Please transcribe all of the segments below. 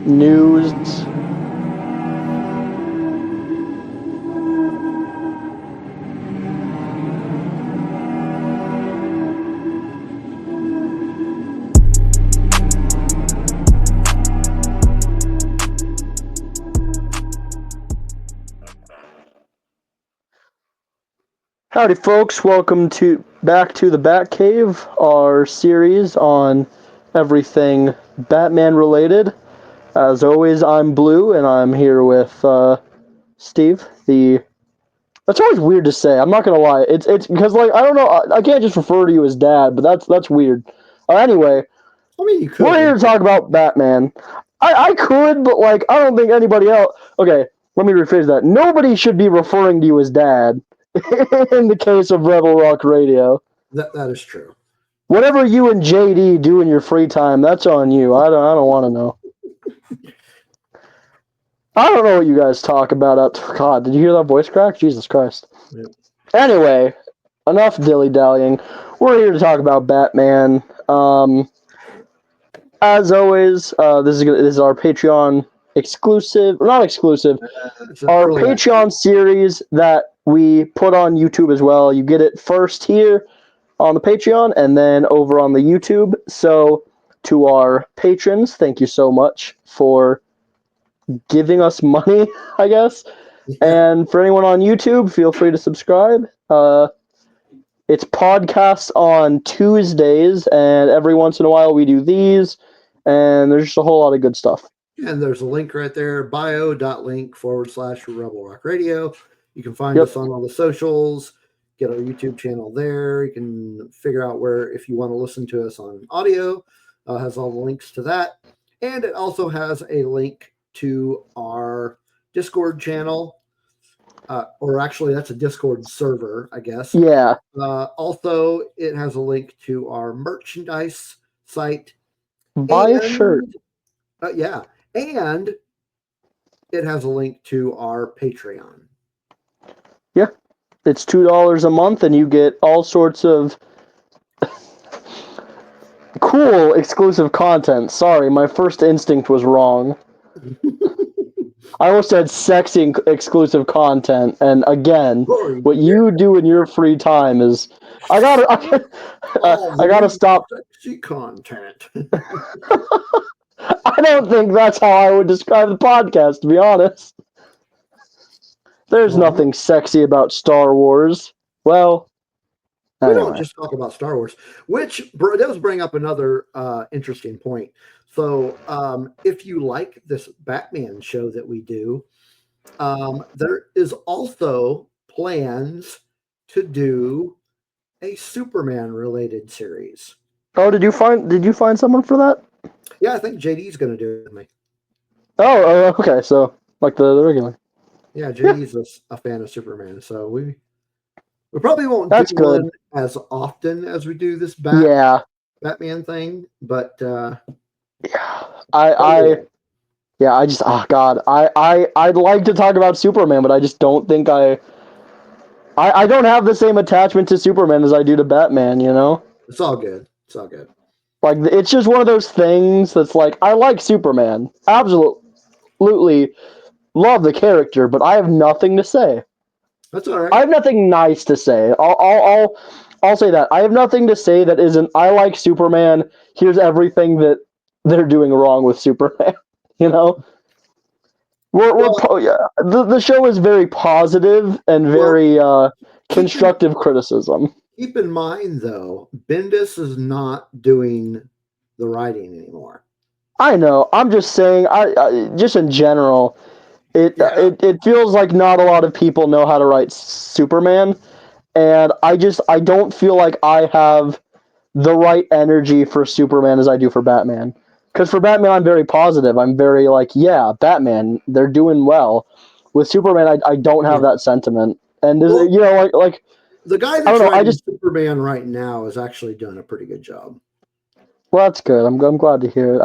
news. Howdy, folks. Welcome back to the Batcave, our series on everything Batman related. As always, I'm Blue, and I'm here with Steve. That's always weird to say. I'm not gonna lie. It's because I don't know. I can't just refer to you as Dad, but that's weird. Anyway, I mean, you could. we're here to talk about Batman. I could, but I don't think anybody else. Okay, let me rephrase that. Nobody should be referring to you as Dad. In the case of Rebel Rock Radio. That is true. Whatever you and JD do in your free time, that's on you. I don't want to know. I don't know what you guys talk about. God, did you hear that voice crack? Jesus Christ. Yep. Anyway, enough dilly-dallying. We're here to talk about Batman. As always, this is our Patreon exclusive, not exclusive, our Patreon series that we put on YouTube as well. You get it first here on the Patreon and then over on the YouTube. So to our patrons, thank you so much for giving us money, I guess. Yeah. And for anyone on YouTube, feel free to subscribe. It's podcasts on Tuesdays, and every once in a while we do these, and there's just a whole lot of good stuff. And there's a link right there, bio.link/Rebel Rock Radio. You can find us on all the socials, get our YouTube channel there. You can figure out where, if you want to listen to us on audio, has all the links to that. And it also has a link to our Discord channel, or actually that's a Discord server, I guess. Yeah. Also, it has a link to our merchandise site. Buy a shirt. Yeah. And it has a link to our Patreon. Yeah. It's $2 a month, and you get all sorts of cool exclusive content. Sorry, my first instinct was wrong. I almost said sexy exclusive content, and again, what you do in your free time is I gotta stop. Sexy content. I don't think that's how I would describe the podcast, to be honest. There's nothing sexy about Star Wars. Well, anyway. We don't just talk about Star Wars, which does bring up another interesting point. So if you like this Batman show that we do, there is also plans to do a Superman related series. Oh, did you find someone for that? Yeah, I think JD's going to do it with me. Oh, okay. So like the regular. Yeah, JD's a fan of Superman, so we probably won't do one as often as we do this Batman thing, but I'd like to talk about Superman, but I just don't think I don't have the same attachment to Superman as I do to Batman, you know? It's all good. It's all good. Like, it's just one of those things that's like, I like Superman. Absolutely love the character, but I have nothing to say. That's all right. I have nothing nice to say. I'll say that. I have nothing to say that isn't, I like Superman, here's everything that they're doing wrong with Superman, you know? The show is very positive and very constructive criticism. Keep in mind, though, Bendis is not doing the writing anymore. I know. I'm just saying. I just in general, it feels like not a lot of people know how to write Superman, and I don't feel like I have the right energy for Superman as I do for Batman. Because for Batman, I'm very positive. I'm very like, yeah, Batman, they're doing well. With Superman, I don't have that sentiment, and you know, like. The guy that's writing Superman right now is actually doing a pretty good job. Well, that's good. I'm glad to hear it.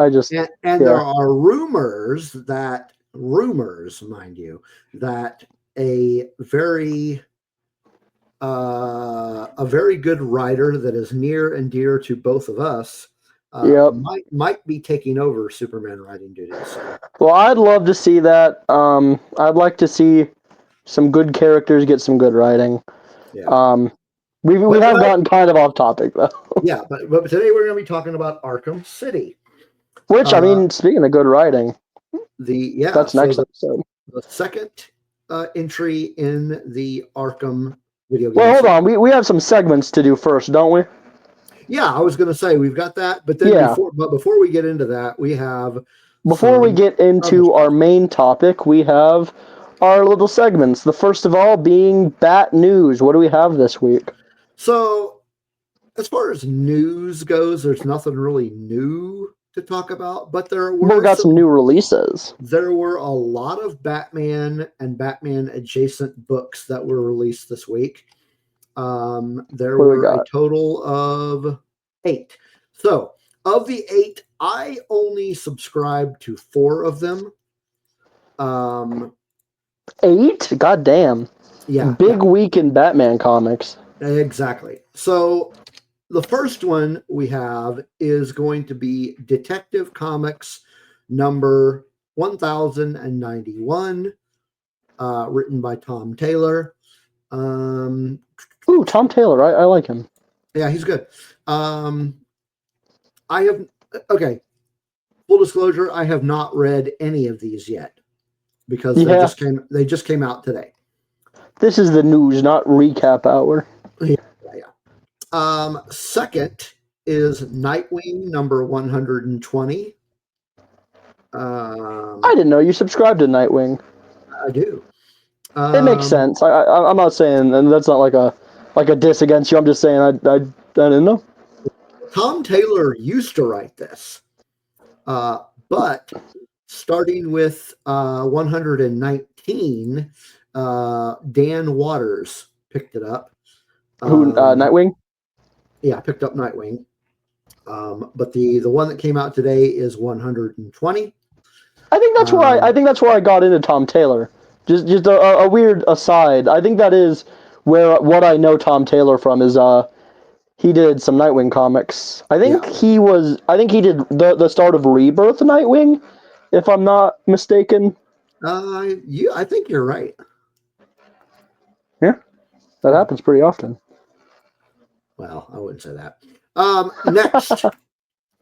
There are rumors, mind you, that a very good writer that is near and dear to both of us Yep. might be taking over Superman writing duties. So. Well, I'd love to see that. I'd like to see some good characters get some good writing. Yeah. We have gotten kind of off topic though. Yeah, but today we're going to be talking about Arkham City. Which I mean, speaking of good writing, that's next episode. The second entry in the Arkham video game. Well, hold on. We have some segments to do first, don't we? Yeah, I was going to say we've got that, but then before we get into that, we have before we get into our main topic, we have our little segments. The first of all being Bat News. What do we have this week? So, as far as news goes, there's nothing really new to talk about, but we got some new releases. There were a lot of Batman and Batman adjacent books that were released this week. There were a total of 8. So, of the 8, I only subscribed to 4 of them. 8? God damn. Yeah. Big week in Batman comics. Exactly. So, the first one we have is going to be Detective Comics number 1091, written by Tom Taylor. Ooh, Tom Taylor. I like him. Yeah, he's good. Full disclosure, I have not read any of these yet because they just came out today. This is the news, not recap hour. Yeah. Second is Nightwing number 120. I didn't know you subscribed to Nightwing. I do. It makes sense. I'm not saying, and that's not like a diss against you. I'm just saying I didn't know. Tom Taylor used to write this, but starting with 119, Dan Waters picked it up. Nightwing? Yeah, picked up Nightwing. But the one that came out today is 120. I think that's where I got into Tom Taylor. Just a weird aside. I think that is what I know Tom Taylor from is he did some Nightwing comics. I think he did the start of Rebirth Nightwing, if I'm not mistaken. I think you're right. Yeah. That happens pretty often. Well, I wouldn't say that. Next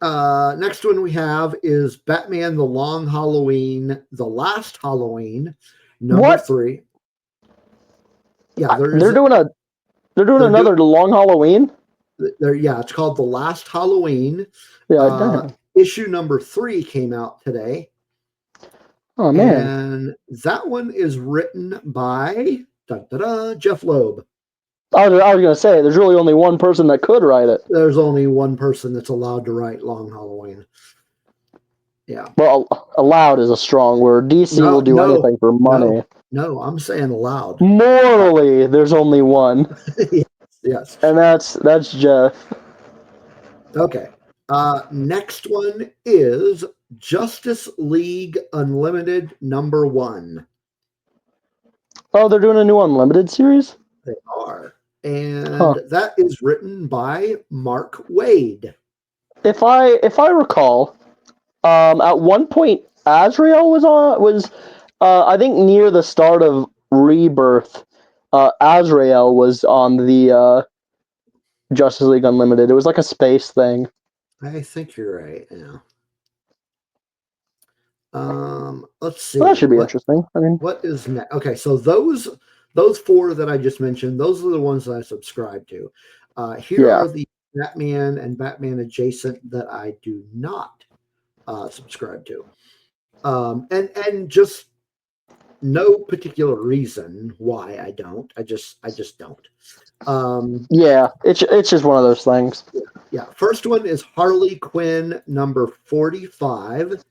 next one we have is Batman the Long Halloween, the Last Halloween, number 3. Yeah, they're doing another Long Halloween. It's called The Last Halloween. Yeah, issue number 3 came out today. Oh man! And that one is written by Jeff Loeb. I was gonna say there's really only one person that could write it. There's only one person that's allowed to write Long Halloween. Yeah. Well, allowed is a strong word. DC will do anything for money. No, I'm saying allowed. Morally, there's only one. Yes. And that's Jeff. Okay. Next one is Justice League Unlimited number 1. Oh, they're doing a new Unlimited series? They are. And that is written by Mark Waid. If I recall, at one point Azrael was I think near the start of Rebirth, Azrael was on the Justice League Unlimited. It was like a space thing. I think you're right. Yeah. Let's see. Well, that should be interesting. I mean, what is next? Okay, so those 4 that I just mentioned, those are the ones that I subscribe to. Here are the Batman and Batman adjacent that I do not subscribe to, and just no particular reason why I don't. I just don't. it's just one of those things. Yeah. First one is Harley Quinn number 45.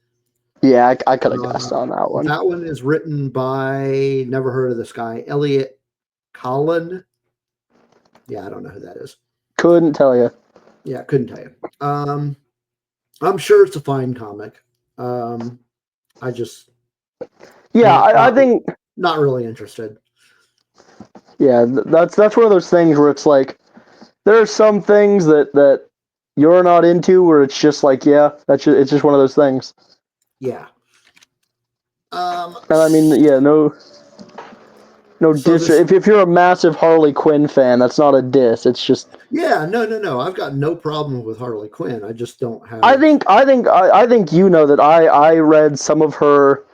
Yeah, I could have guessed on that one. That one is written by, never heard of this guy, Elliot Collin. Yeah, I don't know who that is. Couldn't tell you. Yeah, couldn't tell you. I'm sure it's a fine comic. I think not really interested. Yeah, that's one of those things where it's like there are some things that you're not into, where it's just like, yeah, it's just one of those things. Yeah. And I mean, yeah, no So diss. If you're a massive Harley Quinn fan, that's not a diss. It's just no. I've got no problem with Harley Quinn. I just don't have. I think you know that I read some of her.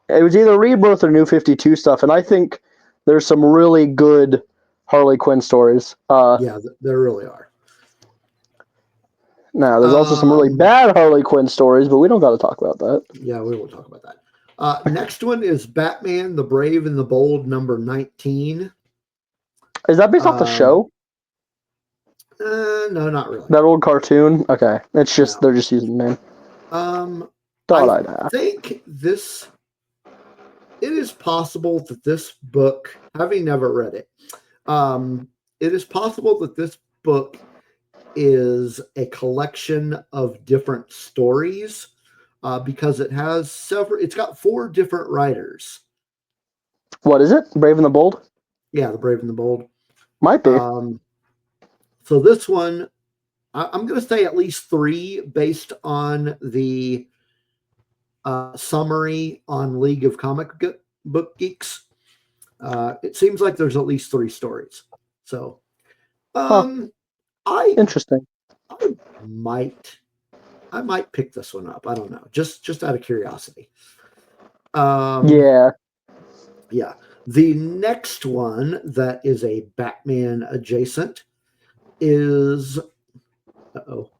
It was either Rebirth or New 52 stuff, and I think there's some really good Harley Quinn stories. Yeah, there really are. Now, there's also some really bad Harley Quinn stories, but we don't got to talk about that. Yeah, we won't talk about that. Next one is Batman the Brave and the Bold, number 19. Is that based off the show? No, not really. That old cartoon? Okay. It's just, they're just using the name. I think this, it is possible that this book, having never read it, it is possible that this book is a collection of different stories because it has it's got 4 different writers. What is it? Brave and the Bold? Yeah, the Brave and the Bold. Might be. So this one, I'm going to say at least 3 based on the summary on League of Comic Book Geeks. It seems like there's at least 3 stories. So, Interesting. I might pick this one up. I don't know. Just out of curiosity. Yeah. The next one that is a Batman adjacent is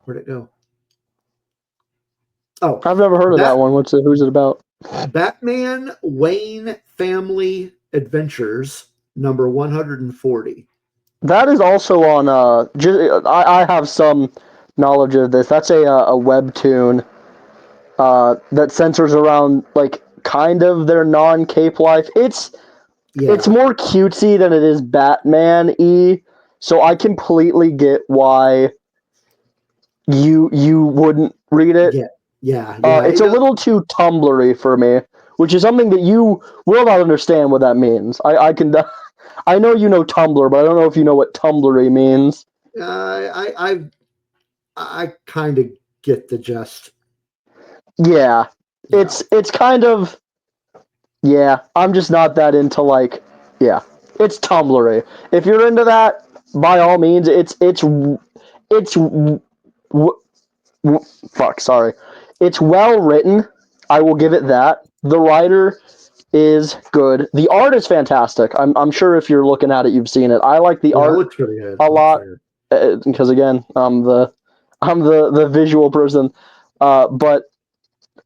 where'd it go? Oh, I've never heard of that one. Who's it about? Batman Wayne Family Adventures, number 140. That is also on. I have some knowledge of this. That's a webtoon that centers around like kind of their non-cape life. It's more cutesy than it is Batman-y. So I completely get why you wouldn't read it. Yeah. It's a little too Tumblr-y for me, which is something that you will not understand what that means. I know you know Tumblr, but I don't know if you know what Tumblr-y means. I kind of get the gist. Yeah. It's kind of, yeah, I'm just not that into like, yeah, it's Tumblr-y. If you're into that, by all means, it's well written. I will give it that. The writer is good. The art is fantastic. I'm sure if you're looking at it, you've seen it. I like the art a lot because again, I'm the visual person. But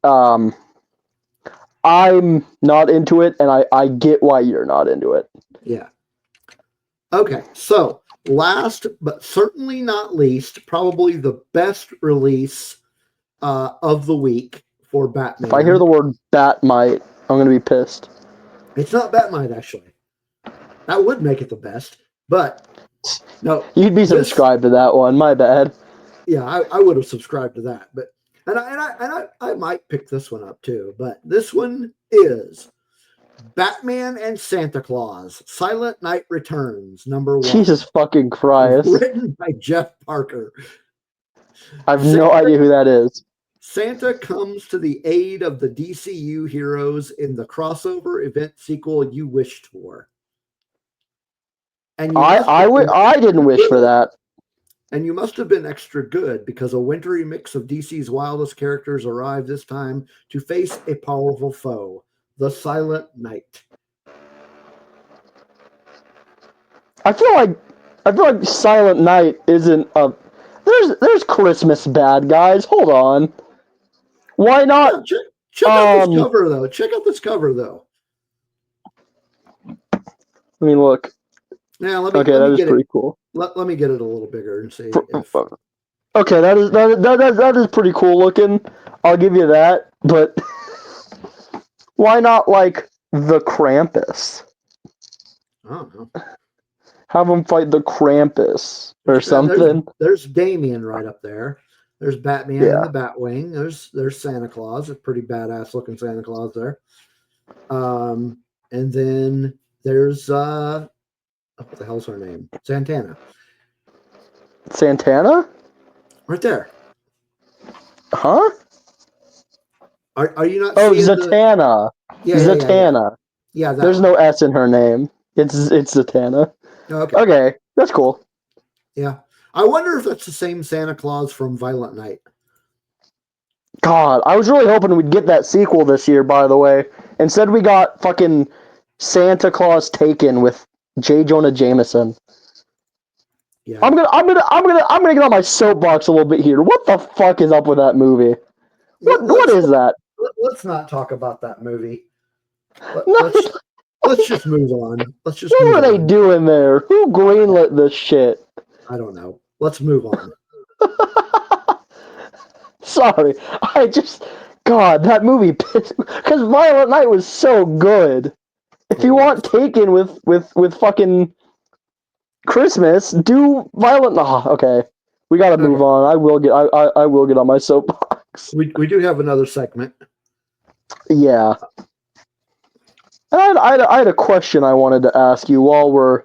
I'm not into it, and I get why you're not into it. Yeah. Okay, so last but certainly not least, probably the best release of the week for Batman. If I hear the word Batmite, I'm going to be pissed. It's not Batmite, actually. That would make it the best, but no. You'd be subscribed to that one. My bad. Yeah, I would have subscribed to that, but and I might pick this one up too. But this one is Batman and Santa Claus: Silent Night Returns, number 1. Jesus fucking Christ! Written by Jeff Parker. I have no idea who that is. Santa comes to the aid of the DCU heroes in the crossover event sequel you wished for. And I didn't wish for that. And you must have been extra good because a wintry mix of DC's wildest characters arrive this time to face a powerful foe, the Silent Knight. I feel like Silent Night isn't a. There's Christmas bad guys. Hold on. Why not? Check out this cover though. Check out this cover though. Let me look. Now let me get pretty cool. Let me get it a little bigger and see. Okay, that is pretty cool looking. I'll give you that. But why not like the Krampus? I don't know. Have them fight the Krampus or something. There's Damien right up there. There's Batman in the Batwing. There's Santa Claus, a pretty badass looking Santa Claus there. And then there's what the hell's her name? Santana. Santana? Right there. Huh? Are you not Oh, seeing Zatanna. Yeah. Zatanna. Yeah, There's no S in her name. It's Zatanna. Okay. Okay, that's cool. Yeah. I wonder if that's the same Santa Claus from Violent Night. God, I was really hoping we'd get that sequel this year, by the way. Instead, we got fucking Santa Claus Taken with J. Jonah Jameson. Yeah. I'm gonna get on my soapbox a little bit here. What the fuck is up with that movie? What is that? Let's not talk about that movie. No. Let's just move on. Let's just What move were they on. doing there? Who greenlit this shit? I don't know. Let's move on. Sorry, God, that movie because Violent Night was so good. If you want Taken with fucking Christmas, do Violent. Okay, we gotta move on. I will get on my soapbox. We do have another segment. Yeah, I had a question I wanted to ask you while we're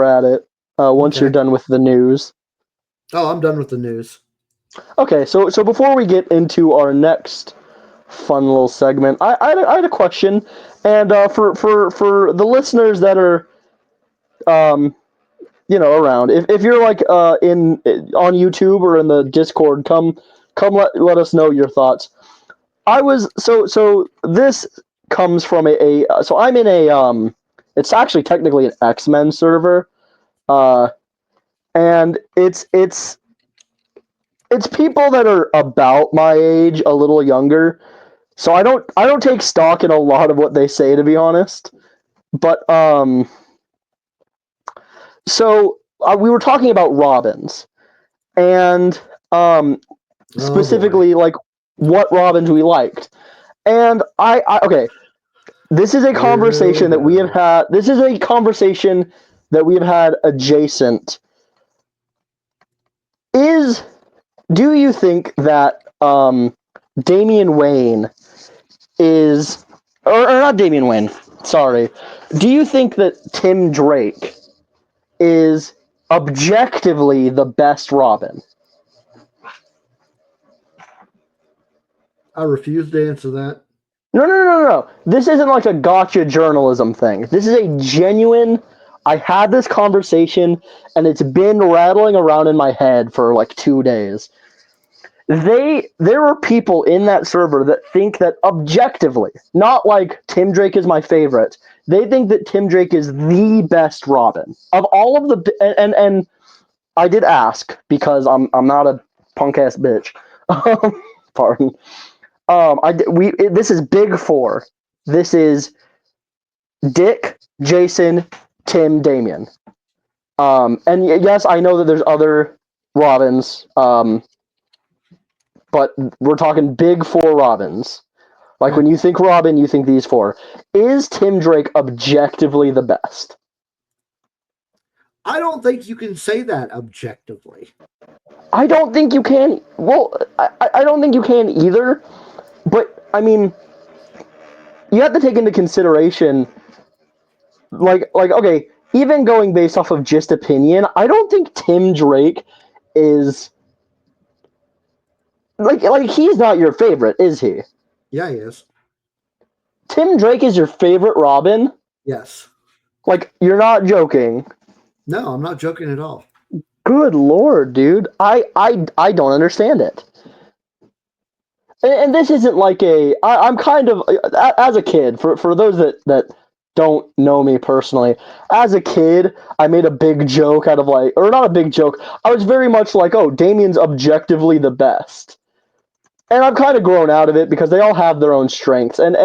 at it. Once you're done with the news. Oh, I'm done with the news. Okay, so before we get into our next fun little segment, I had a question, and for the listeners that are around, if you're like on YouTube or in the Discord, come let us know your thoughts. I was so this comes from so I'm in it's actually technically an X-Men server, and it's people that are about my age, a little younger. So I don't take stock in a lot of what they say, to be honest. But so we were talking about Robins, and specifically like what Robins we liked. And okay, this is a conversation that we have had. This is a conversation that we have had adjacent. Do you think that Damian Wayne is, or not Damian Wayne, sorry. Do you think that Tim Drake is objectively the best Robin? I refuse to answer that. No. This isn't like a gotcha journalism thing. This is a genuine. I had this conversation and it's been rattling around in my head for like 2 days. There are people in that server that think that objectively, not like Tim Drake is my favorite. They think that Tim Drake is the best Robin of all of the. And I did ask because I'm not a punk ass bitch. Pardon. This is Big Four. This is Dick, Jason, Tim, Damien. And yes, I know that there's other Robins. But we're talking Big Four Robins. Like when you think Robin, you think these four. Is Tim Drake objectively the best? I don't think you can say that objectively. I don't think you can. Well, I don't think you can either. But I mean, you have to take into consideration, like okay, even going based off of just opinion, I don't think Tim Drake is like he's not your favorite, is he? Yeah, he is. Tim Drake is your favorite Robin? Yes. Like, you're not joking. No, I'm not joking at all. Good Lord, dude. I don't understand it. And this isn't like I'm kind of, as a kid, for those that don't know me personally, as a kid, I made a big joke out of like, or not a big joke, I was very much like, oh, Damien's objectively the best. And I've kind of grown out of it because they all have their own strengths. And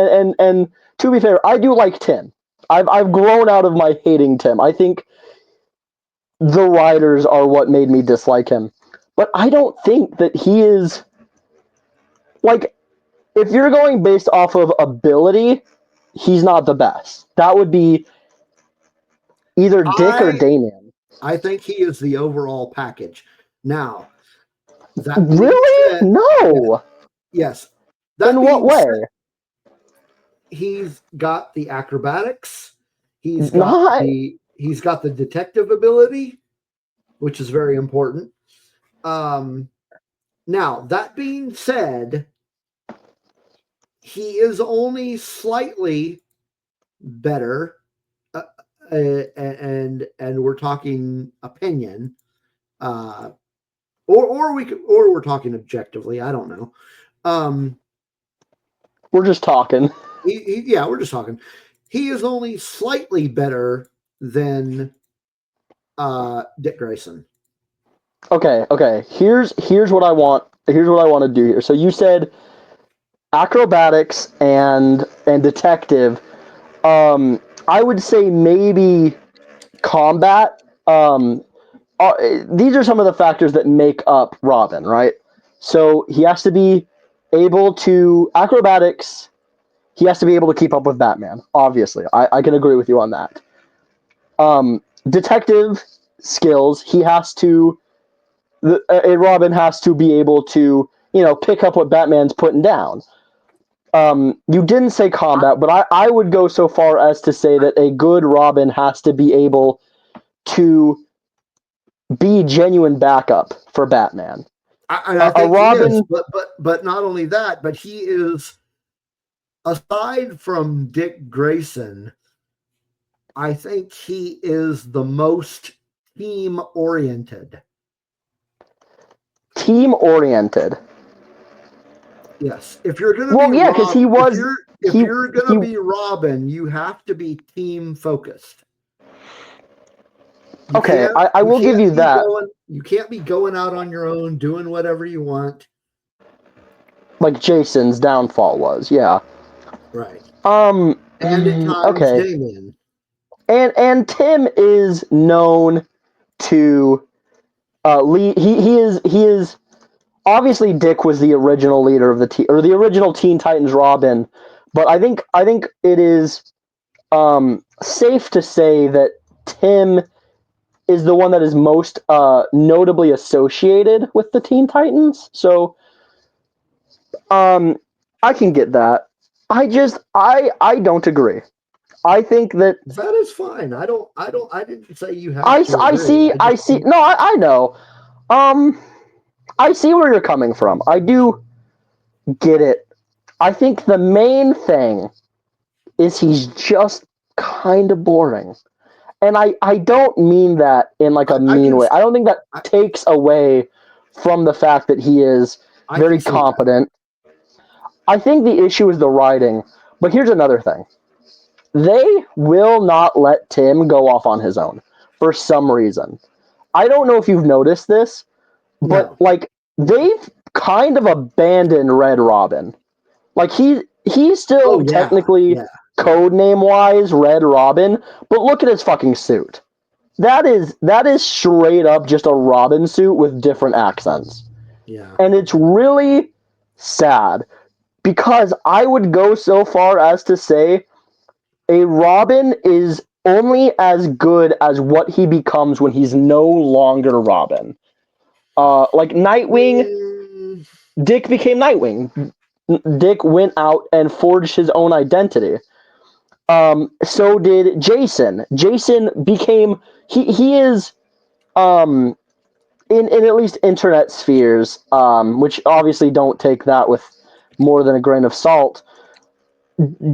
to be fair, I do like Tim. I've grown out of my hating Tim. I think the writers are what made me dislike him. But I don't think that he is, like, if you're going based off of ability, he's not the best. That would be either Dick or Damien. I think he is the overall package. Now, that really? said, no. Yes. In what way? He's got the acrobatics. He's got the detective ability, which is very important. Now, that being said, he is only slightly better, and we're talking opinion, or we're talking objectively. I don't know. We're just talking. We're just talking. He is only slightly better than Dick Grayson. Okay. Here's what I want. Here's what I want to do here. So you said acrobatics and detective. I would say maybe combat. These are some of the factors that make up Robin, right? So he has to be able to acrobatics. He has to be able to keep up with Batman. Obviously, I can agree with you on that. Detective skills. He has to. A Robin has to be able to, pick up what Batman's putting down. You didn't say combat, but I would go so far as to say that a good Robin has to be able to be genuine backup for Batman. I think Robin, he is, but not only that, but he is, aside from Dick Grayson, I think he is the most team-oriented. Team-oriented. Yes. If you're going to be yeah, because he was. If you're going to be Robin, you have to be team-focused. Okay, I will give you that. You can't be going out on your own, doing whatever you want. Like Jason's downfall was, yeah. Right. And at times, Damien. And Tim is known to lead. He is obviously Dick was the original leader of the or the original Teen Titans Robin, but I think it is safe to say that Tim is the one that is most notably associated with the Teen Titans. So I can get that. I don't agree. I think that is fine. I didn't say you have I see. No, I know. I see where you're coming from. I do get it. I think the main thing is he's just kind of boring. And I don't mean that in like a mean way. I don't think that takes away from the fact that he is very competent. I think the issue is the writing. But here's another thing. They will not let Tim go off on his own for some reason. I don't know if you've noticed this, but like they've kind of abandoned Red Robin. Like he's still technically codename wise Red Robin, but look at his fucking suit. That is straight up just a Robin suit with different accents. Yeah. And it's really sad because I would go so far as to say a Robin is only as good as what he becomes when he's no longer Robin. Like Nightwing, Dick became Nightwing. Dick went out and forged his own identity. So did Jason. Jason became he is in at least internet spheres, which obviously don't take that with more than a grain of salt.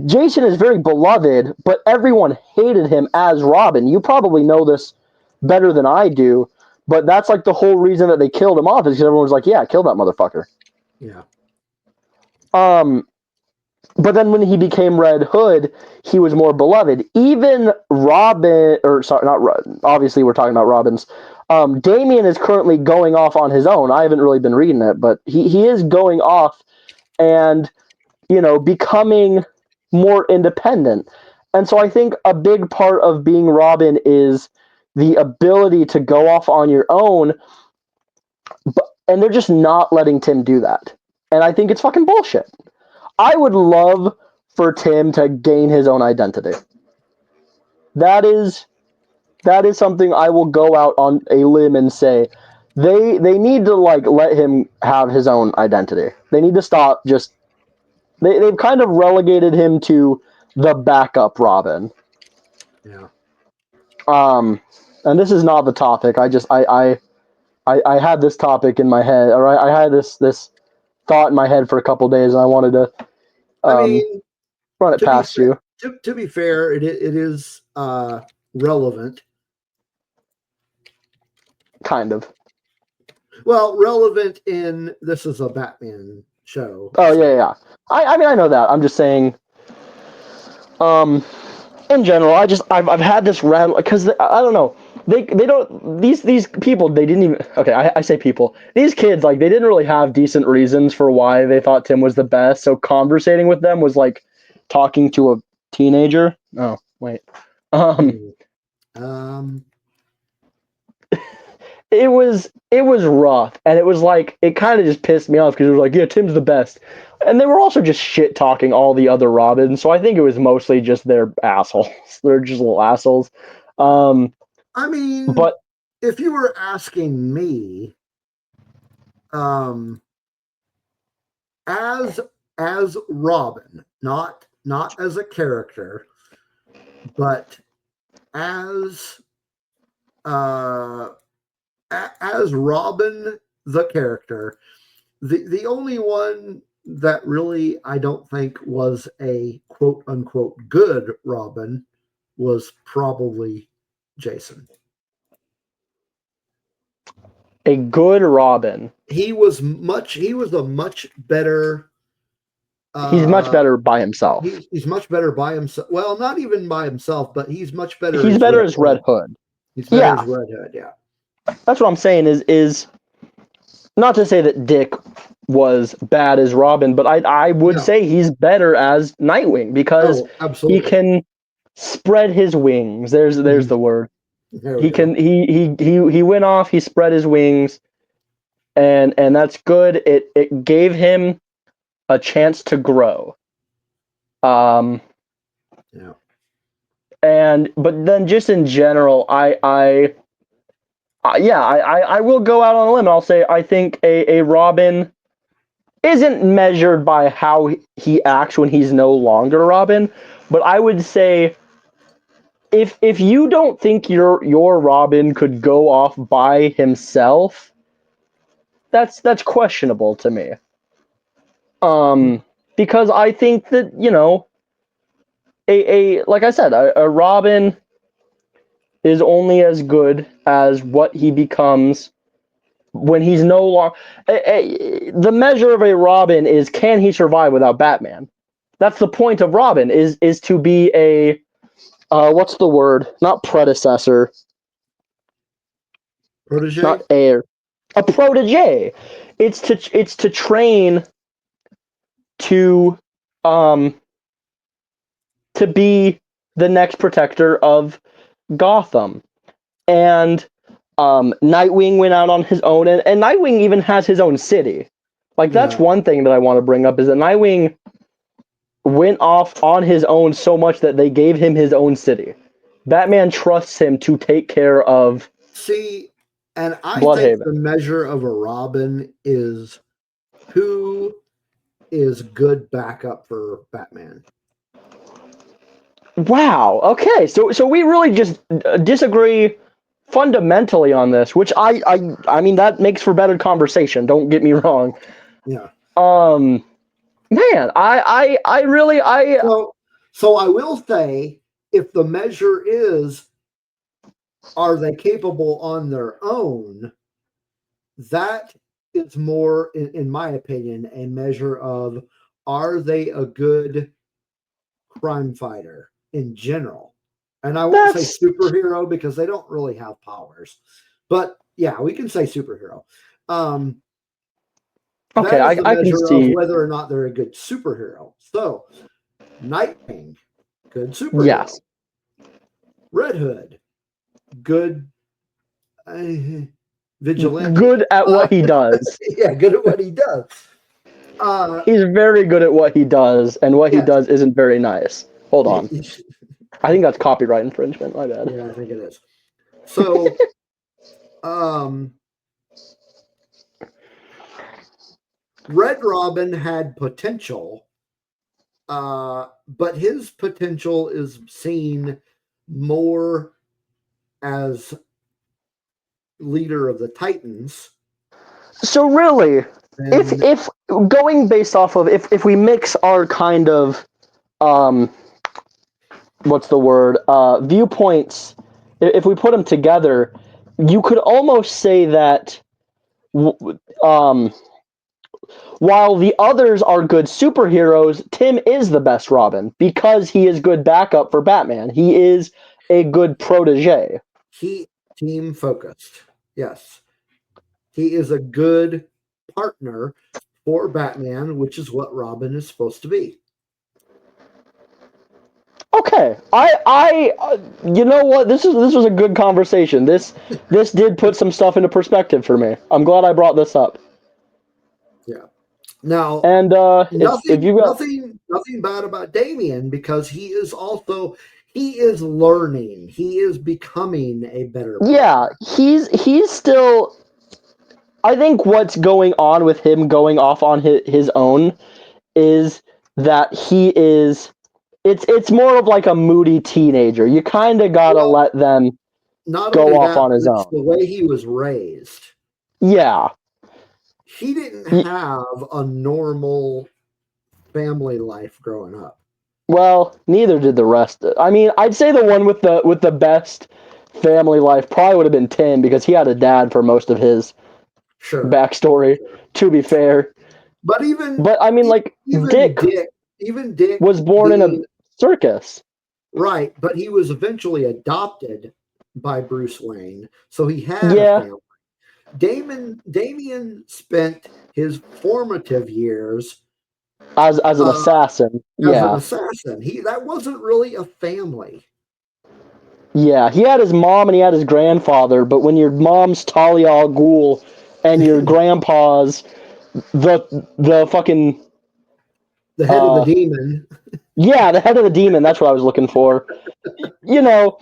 Jason is very beloved, but everyone hated him as Robin. You probably know this better than I do, but that's like the whole reason that they killed him off is because everyone was like, yeah, kill that motherfucker. Yeah. But then when he became Red Hood, he was more beloved. Even Robin, or sorry, not Robin, obviously we're talking about Robins. Damien is currently going off on his own. I haven't really been reading it, but he is going off and, becoming more independent. And so I think a big part of being Robin is the ability to go off on your own, and they're just not letting Tim do that. And I think it's fucking bullshit. I would love for Tim to gain his own identity. That is something I will go out on a limb and say they need to like let him have his own identity. They need to stop just they've kind of relegated him to the backup Robin. Yeah. And this is not the topic. I I had this topic in my head, or I had this thought in my head for a couple days, and I wanted to I mean, run it past you. To be fair, it is relevant. Kind of. Well, relevant in this is a Batman show. Oh, so. Yeah. I mean, I know that. I'm just saying, in general, I've had this rattle, because I don't know. They don't, these people, they didn't even, okay, I say people. These kids, like, they didn't really have decent reasons for why they thought Tim was the best, so conversating with them was like talking to a teenager. Oh, wait. It was rough, and it was like, it kind of just pissed me off, because it was like, yeah, Tim's the best, and they were also just shit talking all the other Robins, so I think it was mostly just they're assholes. They're just little assholes. I mean, but if you were asking me, as Robin, not as a character, but as Robin the character, the only one that really I don't think was a quote unquote good Robin was probably Jason. A good Robin. He was a much better. He's much better by himself. He's much better by himself. Well, not even by himself, but he's much better. He's better as Red Hood. He's better as Red Hood. Yeah. That's what I'm saying. Is not to say that Dick was bad as Robin, but I would say he's better as Nightwing, because he can spread his wings. There's the word. He went off, he spread his wings, and that's good. It gave him a chance to grow. But then just in general, I will go out on a limb. I'll say I think a Robin isn't measured by how he acts when he's no longer Robin, but I would say if you don't think your Robin could go off by himself, that's questionable to me. Because I think that, like I said, a Robin is only as good as what he becomes when he's no longer. The measure of a Robin is, can he survive without Batman? That's the point of Robin, is to be a what's the word? Not predecessor. Protege? Not heir. A protege. It's to train to be the next protector of Gotham. And Nightwing went out on his own, and Nightwing even has his own city. Like, that's one thing that I want to bring up, is that Nightwing went off on his own so much that they gave him his own city. Batman trusts him to take care of. See, and I think the measure of a Robin is who is good backup for Batman. Wow. Okay. So we really just disagree fundamentally on this, which I mean, that makes for better conversation. Don't get me wrong. Yeah. Man, I really. So I will say, if the measure is, are they capable on their own, that is more, in my opinion, a measure of, are they a good crime fighter in general? And I won't say superhero, because they don't really have powers. But yeah, we can say superhero. Okay, that is the I measure can see of whether or not they're a good superhero. So, Nightwing, good superhero. Yes. Red Hood, good vigilante. Good at what he does. Yeah, good at what he does. He's very good at what he does, and what he does isn't very nice. Hold on. I think that's copyright infringement. My bad. Yeah, I think it is. So, Red Robin had potential, but his potential is seen more as leader of the Titans. So really, And if going based off of if we mix our kind of what's the word viewpoints, if we put them together, you could almost say that while the others are good superheroes, Tim is the best Robin because he is good backup for Batman. He is a good protege. he team focused. Yes. He is a good partner for Batman, which is what Robin is supposed to be. Okay, you know what? This was a good conversation. This did put some stuff into perspective for me. I'm glad I brought this up. Yeah. Now, and if you got nothing bad about Damian, because he is learning. He is becoming a better player. Yeah, he's still. I think what's going on with him going off on his own is that he is. It's more of like a moody teenager. You kind of gotta let them go off on his own. It's the way he was raised. Yeah. He didn't have a normal family life growing up. Well, neither did the rest. I mean, I'd say the one with the best family life probably would have been Tim because he had a dad for most of his backstory. Sure. To be fair, but I mean, like Dick was born in a circus. Right, but he was eventually adopted by Bruce Wayne, so he had a family. Damian spent his formative years as an assassin. As an assassin. That wasn't really a family. Yeah, he had his mom and he had his grandfather, but when your mom's Talia al Ghul and your grandpa's the fucking the head of the demon. Yeah, the head of the demon, that's what I was looking for. You know,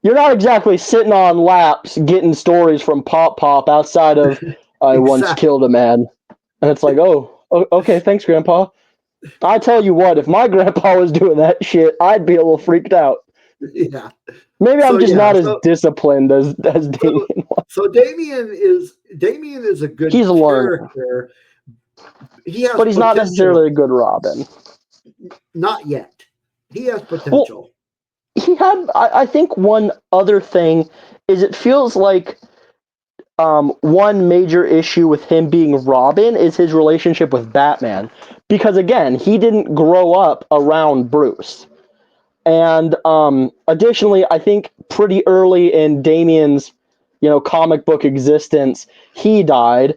you're not exactly sitting on laps getting stories from Pop outside of I once killed a man. And it's like, oh, okay, thanks, Grandpa. I tell you what, if my grandpa was doing that shit, I'd be a little freaked out. Yeah. Maybe I'm just not as disciplined as Damian was. So Damian is a good He's character. But he's not necessarily a good Robin. Not yet. He has potential. Well, he had, I think one other thing is it feels like one major issue with him being Robin is his relationship with Batman. Because again, he didn't grow up around Bruce. And additionally, I think pretty early in Damian's, comic book existence, he died.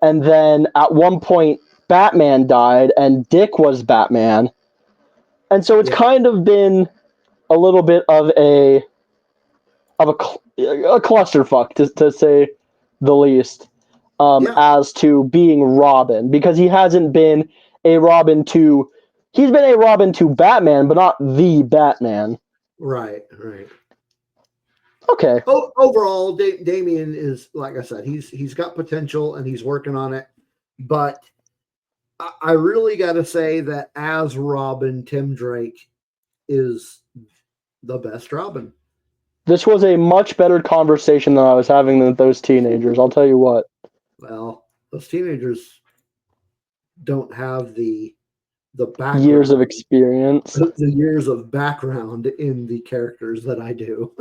And then at one point, Batman died and Dick was Batman. And so it's kind of been a little bit of a clusterfuck, to say the least, as to being Robin, because he hasn't been a Robin to. He's been a Robin to Batman, but not the Batman. Right. Okay. Overall, Damian is, like I said, he's got potential and he's working on it. But I really got to say that as Robin, Tim Drake is the best Robin. This was a much better conversation than I was having with those teenagers. I'll tell you what. Well, those teenagers don't have the background, years of experience, the years of background in the characters that I do.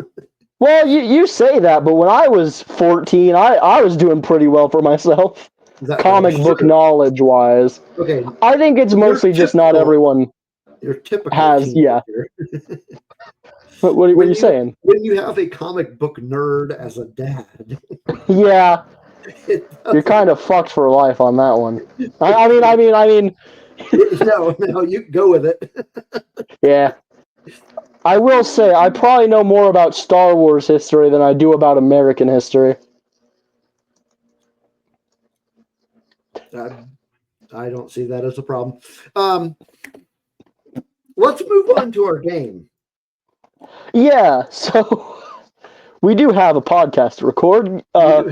Well, you say that, but when I was 14, I was doing pretty well for myself, comic book knowledge wise. Okay, I think it's mostly just not everyone. Your typical has teenager. What are you saying? When you have a comic book nerd as a dad. Yeah. You're kind of fucked for life on that one. I mean. No, you go with it. Yeah. I will say, I probably know more about Star Wars history than I do about American history. I don't see that as a problem. Let's move on to our game. Yeah, so we do have a podcast to record. But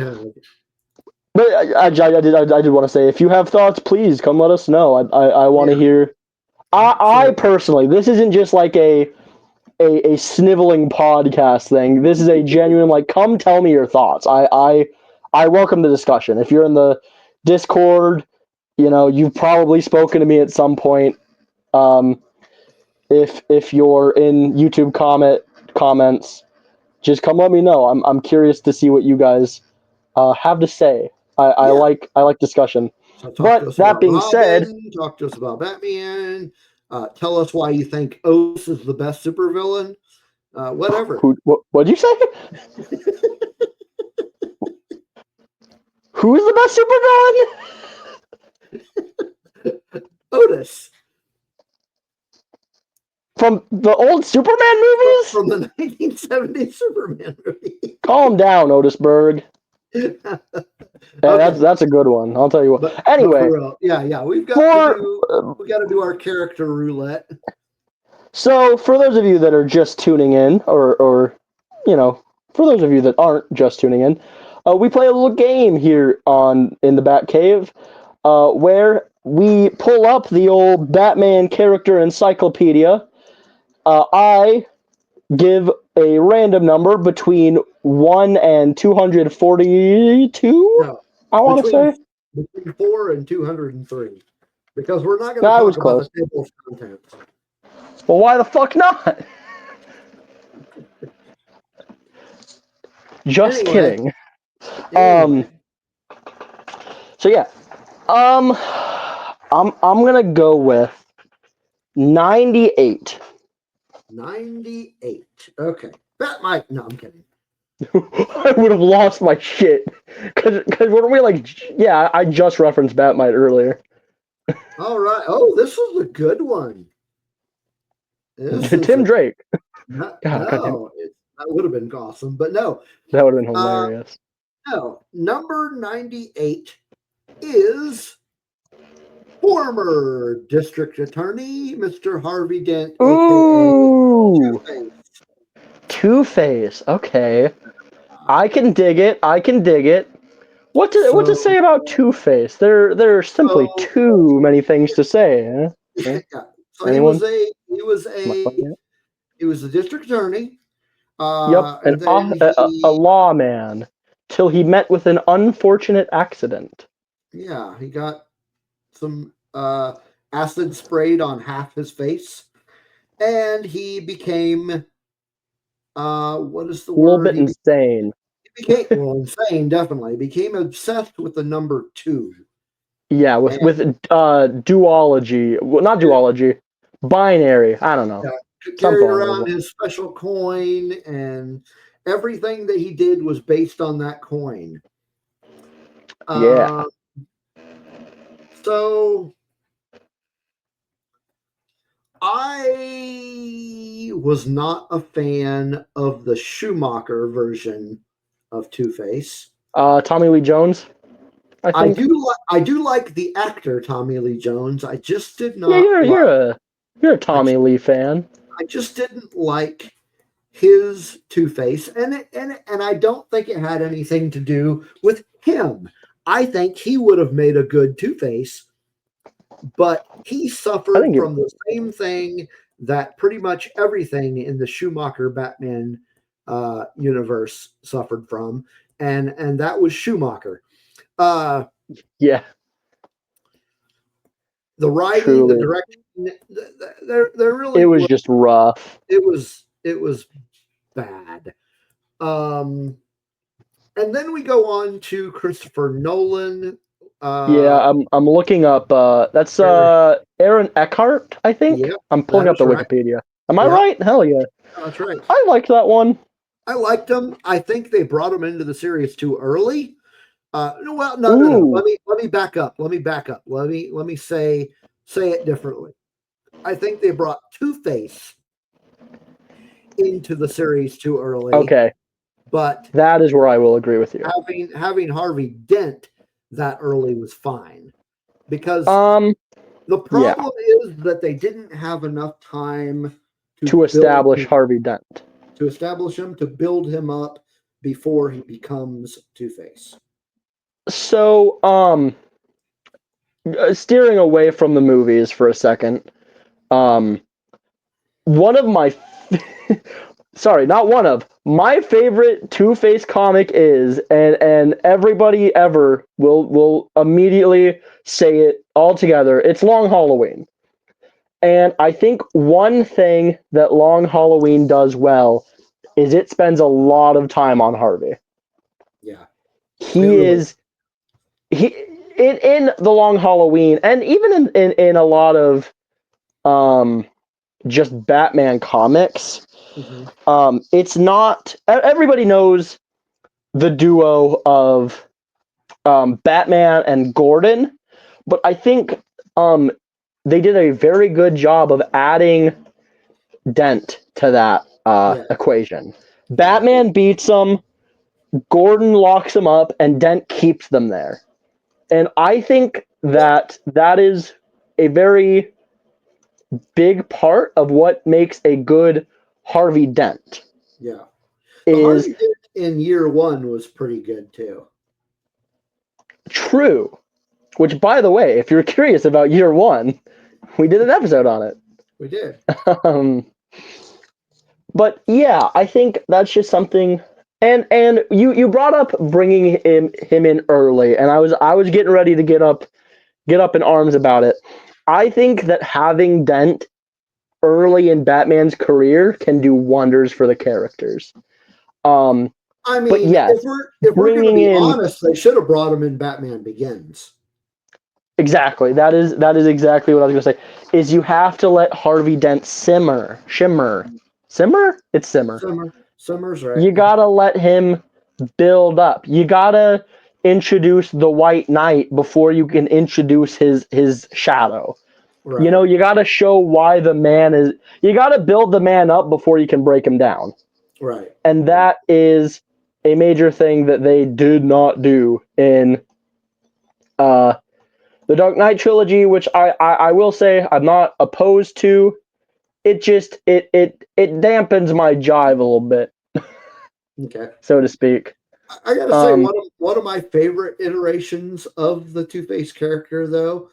I did want to say, if you have thoughts, please come let us know. I want to hear. I personally, this isn't just like a a sniveling podcast thing. This is a genuine, like, come tell me your thoughts. I welcome the discussion. If you're in the Discord, you've probably spoken to me at some point. If you're in YouTube comments, just come let me know. I'm curious to see what you guys have to say. I like discussion. So talk But to us that about being said, Robin, talk to us about Batman. Tell us why you think Otis is the best supervillain. Whatever. What'd you say? Who is the best supervillain? Otis. From the old Superman movies? From the 1970s Superman movie. Calm down, Otisburg. Okay. That's a good one. I'll tell you what. But anyway, yeah, we got to do our character roulette. So, for those of you that are just tuning in, or for those of you that aren't just tuning in, we play a little game here in the Batcave, where we pull up the old Batman Character Encyclopedia. I give a random number between 1 and 242. No, I want to say between 4 and 203, because we're not going to talk about the table of contents. Well, why the fuck not? Just kidding. Anyway. So yeah, I'm gonna go with 98. 98. Okay. That might. No, I'm kidding. I would have lost my shit because weren't we like? Yeah, I just referenced Batmite earlier. All right. Oh, this was a good one. Tim Drake. No, that would have been awesome, but no. That would have been hilarious. No, number 98 is former District Attorney Mr. Harvey Dent, Ooh, Two-Face. Okay, I can dig it. What to say about Two-Face? There are simply too many things to say. Eh? Yeah. So he was a district attorney. Yep, a lawman, till he met with an unfortunate accident. Yeah, he got some acid sprayed on half his face, and he became what is the word? A little bit insane. He became insane, definitely. He became obsessed with the number 2. Yeah, with duology. Well, not duology. Binary. I don't know. Carried around his special coin, and everything that he did was based on that coin. Yeah. So I was not a fan of the Schumacher version of Two-Face. Tommy Lee Jones. I do like the actor Tommy Lee Jones. I just did not. Yeah, you're a Tommy Lee fan. I just didn't like his Two-Face, and I don't think it had anything to do with him. I think he would have made a good Two-Face, but he suffered from the same thing that pretty much everything in the Schumacher Batman universe suffered from, and that was Schumacher. Yeah. The writing, the direction, they're really. It was just rough. It was bad. And then we go on to Christopher Nolan. I'm looking up. That's Aaron Eckhart, I think. Yep, I'm pulling up the Wikipedia. Am I right? Hell yeah. That's right. I liked that one. I liked him. I think they brought him into the series too early. No. Let me back up. Let me say it differently. I think they brought Two-Face into the series too early. Okay. But that is where I will agree with you. Having Harvey Dent that early was fine, because the problem is that they didn't have enough time to establish Harvey Dent. To establish him, to build him up before he becomes Two-Face. So, steering away from the movies for a second, one of my sorry, not one of. My favorite Two-Face comic is, and everybody ever will immediately say it all together. It's Long Halloween. And I think one thing that Long Halloween does well is it spends a lot of time on Harvey. Yeah. He is he in the Long Halloween, and even in a lot of just Batman comics. It's not everybody knows the duo of Batman and Gordon, but I think they did a very good job of adding Dent to that equation. Batman beats him, Gordon locks him up, and Dent keeps them there. And I think that is a very big part of what makes a good Harvey Dent. Yeah. The Harvey Dent in year one was pretty good too. True. Which, by the way, if you're curious about year one, we did an episode on it. We did. But yeah, I think that's just something. And you brought up bringing him in early, and I was getting ready to get up in arms about it. I think that having Dent early in Batman's career can do wonders for the characters. I mean, but yes, if we're going to be honest, they should have brought him in Batman Begins. Exactly. That is exactly what I was going to say. Is you have to let Harvey Dent simmer. It's simmer. Simmer's right. You gotta let him build up. You gotta introduce the White Knight before you can introduce his shadow. Right. You know, you gotta show why the man is. You gotta build the man up before you can break him down. Right. And that is a major thing that they did not do in the Dark Knight trilogy, which I will say I'm not opposed to. It just it dampens my jive a little bit. Okay. So to speak. I gotta say, one of my favorite iterations of the Two-Face character, though,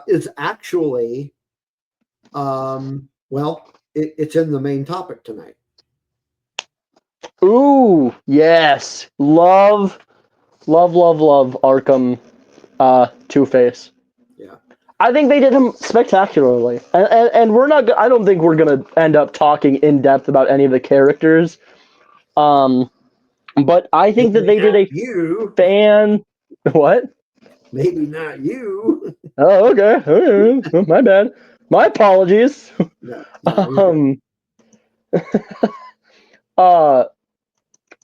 is actually, it's in the main topic tonight. Ooh, yes, love Arkham, Two-Face. Yeah, I think they did him spectacularly, and we're not. I don't think we're gonna end up talking in depth about any of the characters. But I think that they did a fan. What? Maybe not you. Oh, okay. My bad. My apologies. No,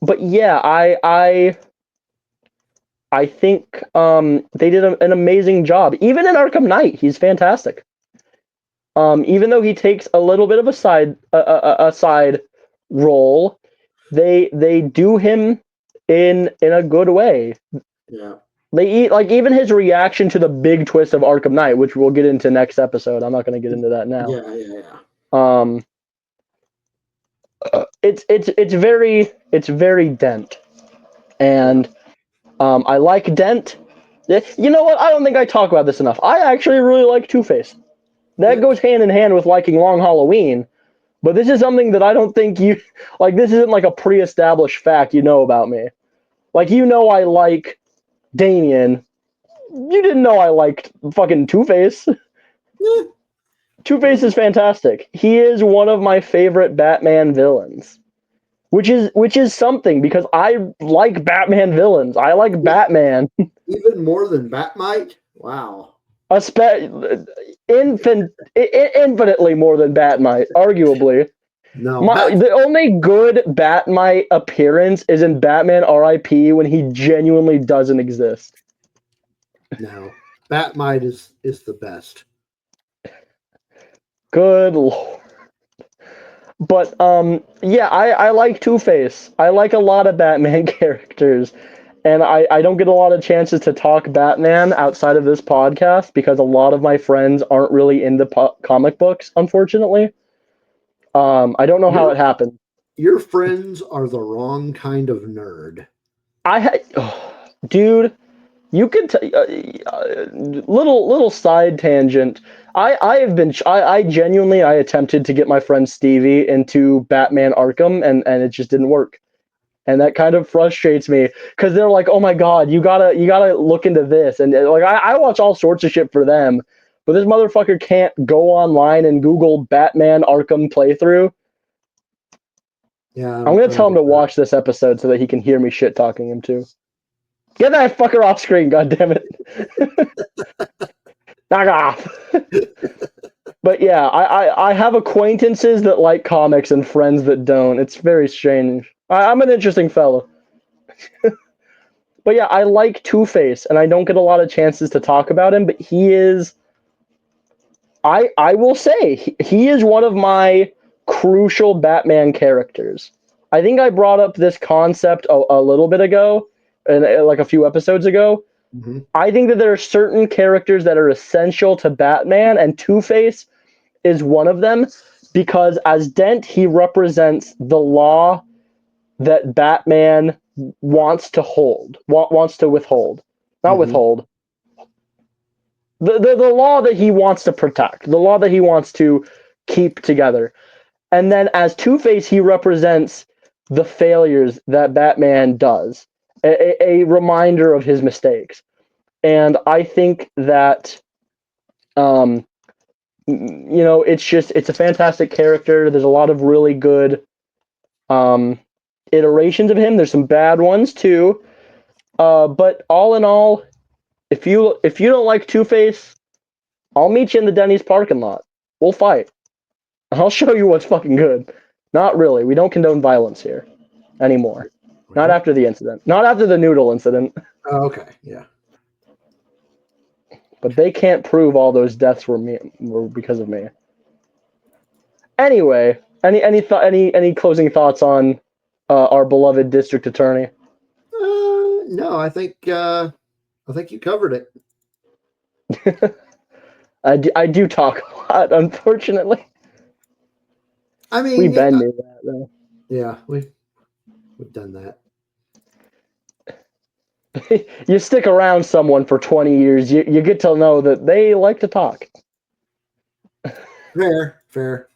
but yeah, I think they did an amazing job. Even in Arkham Knight, he's fantastic. Even though he takes a little bit of a side role, they do him in a good way. Yeah. They even his reaction to the big twist of Arkham Knight, which we'll get into next episode. I'm not going to get into that now. Yeah. It's very Dent, and I like Dent. You know what? I don't think I talk about this enough. I actually really like Two-Face. That goes hand in hand with liking Long Halloween. But this is something that I don't think you like. This isn't like a pre-established fact you know about me. Like, you know, I like Damian. You didn't know I liked fucking Two-Face. Two-Face is fantastic. He is one of my favorite Batman villains. Which is something, because I like Batman villains. I like Batman. Even more than Batmite? Wow. Infinitely more than Batmite, arguably. No. The only good Batmite appearance is in Batman R.I.P. when he genuinely doesn't exist. No. Batmite is the best. Good lord. But yeah, I like Two-Face. I like a lot of Batman characters. And I don't get a lot of chances to talk Batman outside of this podcast because a lot of my friends aren't really into comic books, unfortunately. I don't know how it happened. Your friends are the wrong kind of nerd. Dude, you could little side tangent. I genuinely attempted to get my friend Stevie into Batman Arkham, and it just didn't work. And that kind of frustrates me because they're like, "Oh my god, you gotta look into this," and like I watch all sorts of shit for them, but this motherfucker can't go online and Google Batman Arkham playthrough. Yeah, I'm gonna tell him to watch this episode so that he can hear me shit talking him too. Get that fucker off screen, goddammit. Knock off. But yeah, I have acquaintances that like comics and friends that don't. It's very strange. I'm an interesting fellow. But yeah, I like Two-Face, and I don't get a lot of chances to talk about him, but he is... I will say, he is one of my crucial Batman characters. I think I brought up this concept a little bit ago, and like a few episodes ago. Mm-hmm. I think that there are certain characters that are essential to Batman, and Two-Face is one of them, because as Dent, he represents the law that Batman wants to withhold. Not withhold. The law that he wants to protect. The law that he wants to keep together. And then as Two-Face, he represents the failures that Batman does. A reminder of his mistakes. And I think that it's a fantastic character. There's a lot of really good iterations of him. There's some bad ones too. But all in all, if you don't like Two-Face, I'll meet you in the Denny's parking lot. We'll fight. I'll show you what's fucking good. Not really. We don't condone violence here anymore. Not after the incident. Not after the noodle incident. Oh, okay. Yeah. But they can't prove all those deaths were because of me. Anyway, any closing thoughts on our beloved district attorney? No, I think you covered it. I do talk a lot, unfortunately. I mean, we bend me that though. Yeah, we've done that. You stick around someone for 20 years, you get to know that they like to talk. Fair.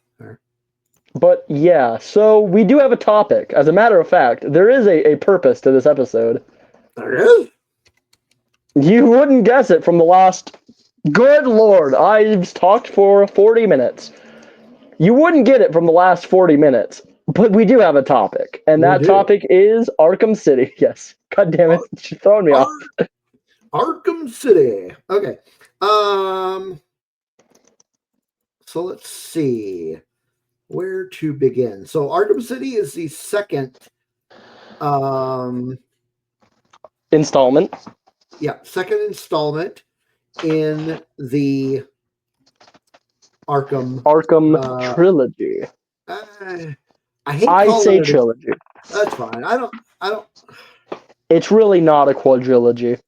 But yeah, so we do have a topic. As a matter of fact, there is a purpose to this episode. There is? You wouldn't guess it from the last... Good Lord, I've talked for 40 minutes. You wouldn't get it from the last 40 minutes, but we do have a topic, and that topic is Arkham City. Yes. God damn it, she's throwing me off. Arkham City. Okay. So let's see where to begin. So Arkham City is the second installment. Yeah, second installment in the Arkham trilogy. I say trilogy. That's fine. I don't. It's really not a quadrilogy.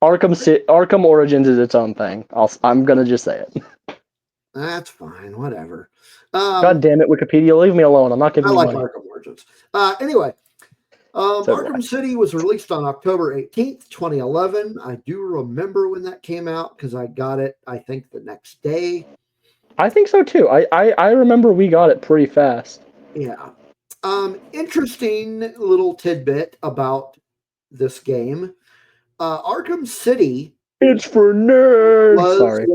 Arkham Origins is its own thing. I'm gonna just say it. That's fine. Whatever. God damn it, Wikipedia, leave me alone. I'm not giving you money. Arkham Origins. Anyway, Arkham City was released on October 18th, 2011. I do remember when that came out because I got it, I think, the next day. I think so too. I remember we got it pretty fast. Yeah. Interesting little tidbit about this game. Arkham City. It's for nerds. Sorry.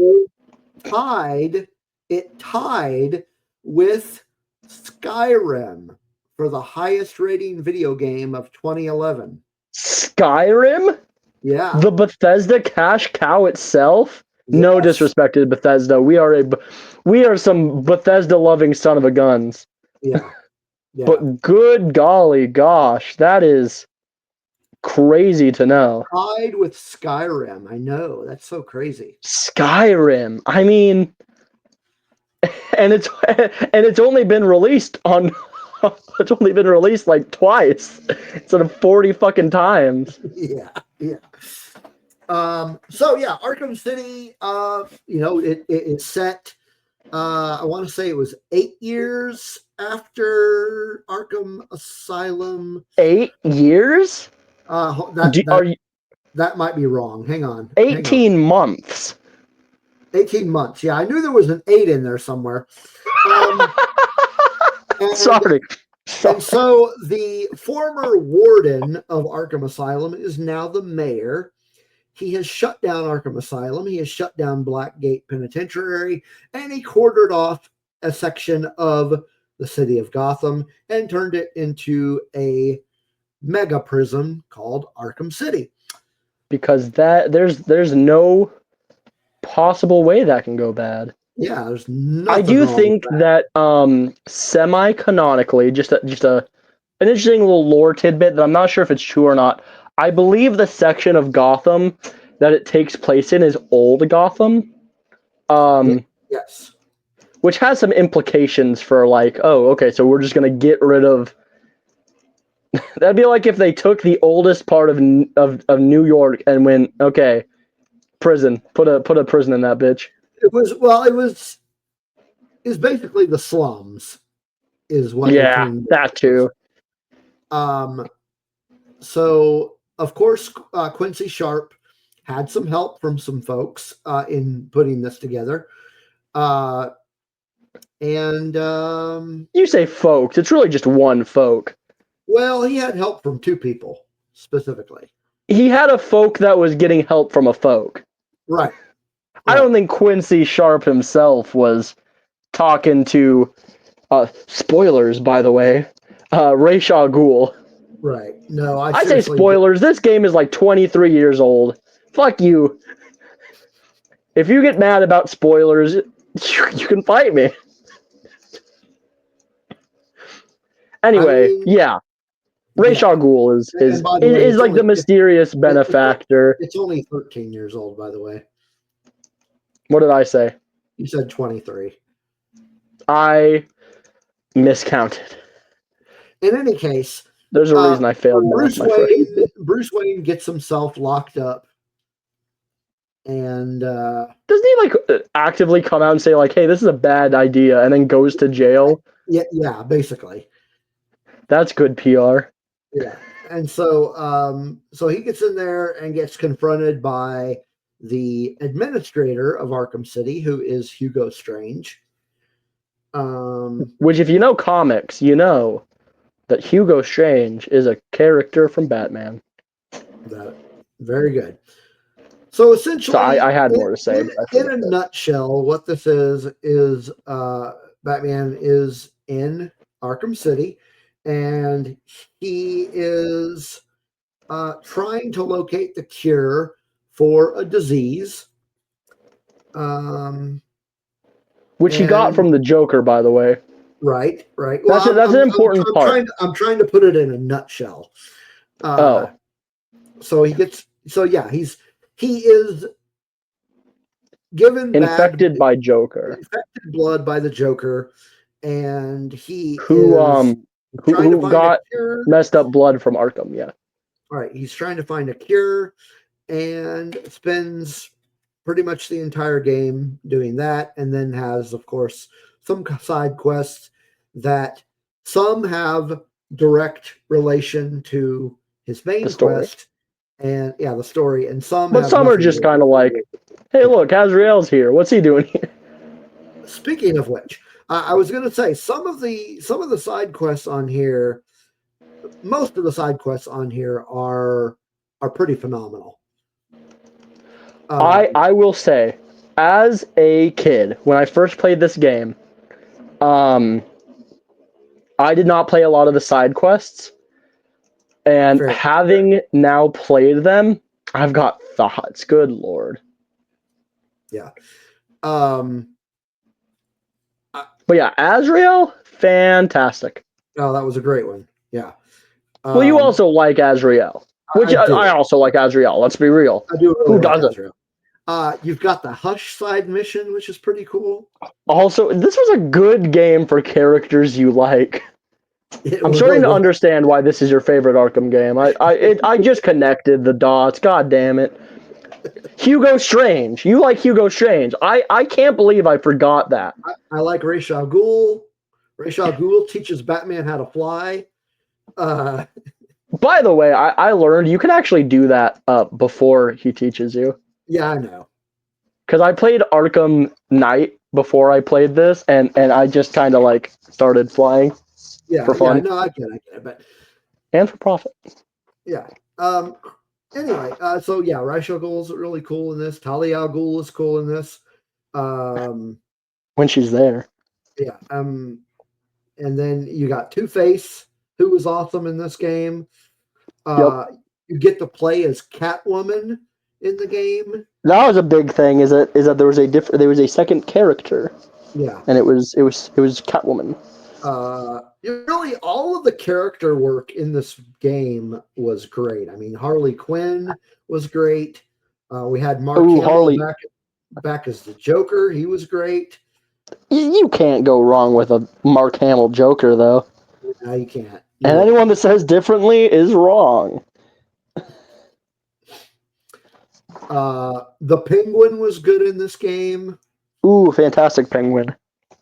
It tied with Skyrim for the highest rating video game of 2011. Skyrim? Yeah. The Bethesda cash cow itself? Yes. No disrespect to Bethesda. We are some Bethesda loving son of a guns. Yeah. But good golly gosh, that is crazy to know. Tied with Skyrim. I know. That's so crazy. Skyrim. I mean, and it's only been released on it's only been released like twice instead of 40 fucking times. Yeah. So yeah, Arkham City, it's set, I want to say it was 8 years after Arkham Asylum. 8 years? That might be wrong. Hang on. 18 months. 18 months. Yeah, I knew there was an 8 in there somewhere. Sorry. And so the former warden of Arkham Asylum is now the mayor. He has shut down Arkham Asylum. He has shut down Blackgate Penitentiary, and he quartered off a section of the city of Gotham and turned it into a mega prison called Arkham City. Because there's no possible way that can go bad. Yeah, there's nothing. I do think that semi-canonically, just an interesting little lore tidbit that I'm not sure if it's true or not. I believe the section of Gotham that it takes place in is Old Gotham. Yes. Which has some implications for like, oh, okay, so we're just gonna get rid of. That'd be like if they took the oldest part of New York and went, okay, prison, put a prison in that bitch. It was basically the slums, is what. Yeah, that too. So of course, Quincy Sharp had some help from some folks in putting this together. And you say folks, it's really just one folk. Well, he had help from 2 people specifically. He had a folk that was getting help from a folk. Right. I don't think Quincy Sharp himself was talking to spoilers, by the way, Ra's al Ghul. Right. No, I say spoilers. This game is like 23 years old. Fuck you. If you get mad about spoilers, you can fight me. Anyway, yeah. Ra's al Ghul is like the mysterious benefactor. It's only 13 years old, by the way. What did I say? You said 23. I miscounted. In any case, there's a reason I failed. Bruce Wayne gets himself locked up, and doesn't he like actively come out and say like, "Hey, this is a bad idea," and then goes to jail? Yeah, basically. That's good PR. Yeah, and so he gets in there and gets confronted by the administrator of Arkham City, who is Hugo Strange. Which, if you know comics, you know that Hugo Strange is a character from Batman. Very good. So essentially, I had more to say. In a nutshell, what this is Batman is in Arkham City, and he is trying to locate the cure for a disease. Which he got from the Joker, by the way. Right. Well, that's an important part. I'm trying to put it in a nutshell. So he is given infected by Joker. Infected blood by the Joker, and he who got messed up blood from Arkham. Yeah. All right. He's trying to find a cure, and spends pretty much the entire game doing that, and then has, of course, some side quests that some have direct relation to his main quest, and the story, and some are just kind of like, hey, look, Azrael's here. What's he doing here? Speaking of which, I was going to say some of the side quests on here, most of the side quests on here are pretty phenomenal. I will say, as a kid, when I first played this game, I did not play a lot of the side quests, and having now played them, I've got thoughts. Good Lord. Yeah. But yeah, Azrael, fantastic. Oh, that was a great one. Yeah. Well, you also like Azrael, which I also like Azrael. Let's be real. I do. Really Who doesn't? Azrael. You've got the Hush side mission, which is pretty cool. Also, this was a good game for characters you like. I'm starting to understand why this is your favorite Arkham game. I just connected the dots. God damn it. Hugo Strange. You like Hugo Strange. I can't believe I forgot that. I like Ra's al Ghul. Ra's al Ghul teaches Batman how to fly. By the way, I learned you can actually do that before he teaches you. Yeah, I know. because I played Arkham Knight before I played this, and I just kind of like started flying for fun. No, I get it, but and for profit. Yeah. Anyway, so yeah, Ra's al Ghul is really cool in this. Talia al Ghul is cool in this. When she's there. Yeah. And then you got Two-Face, who was awesome in this game. Yep. You get to play as Catwoman in the game. That was a big thing. Is that there was a second character. Yeah. And it was Catwoman. Really, all of the character work in this game was great. I mean, Harley Quinn was great. We had Mark Hamill back as the Joker. He was great. You can't go wrong with a Mark Hamill Joker, though. No, you can't. And anyone that says differently is wrong. The Penguin was good in this game. Ooh, fantastic Penguin.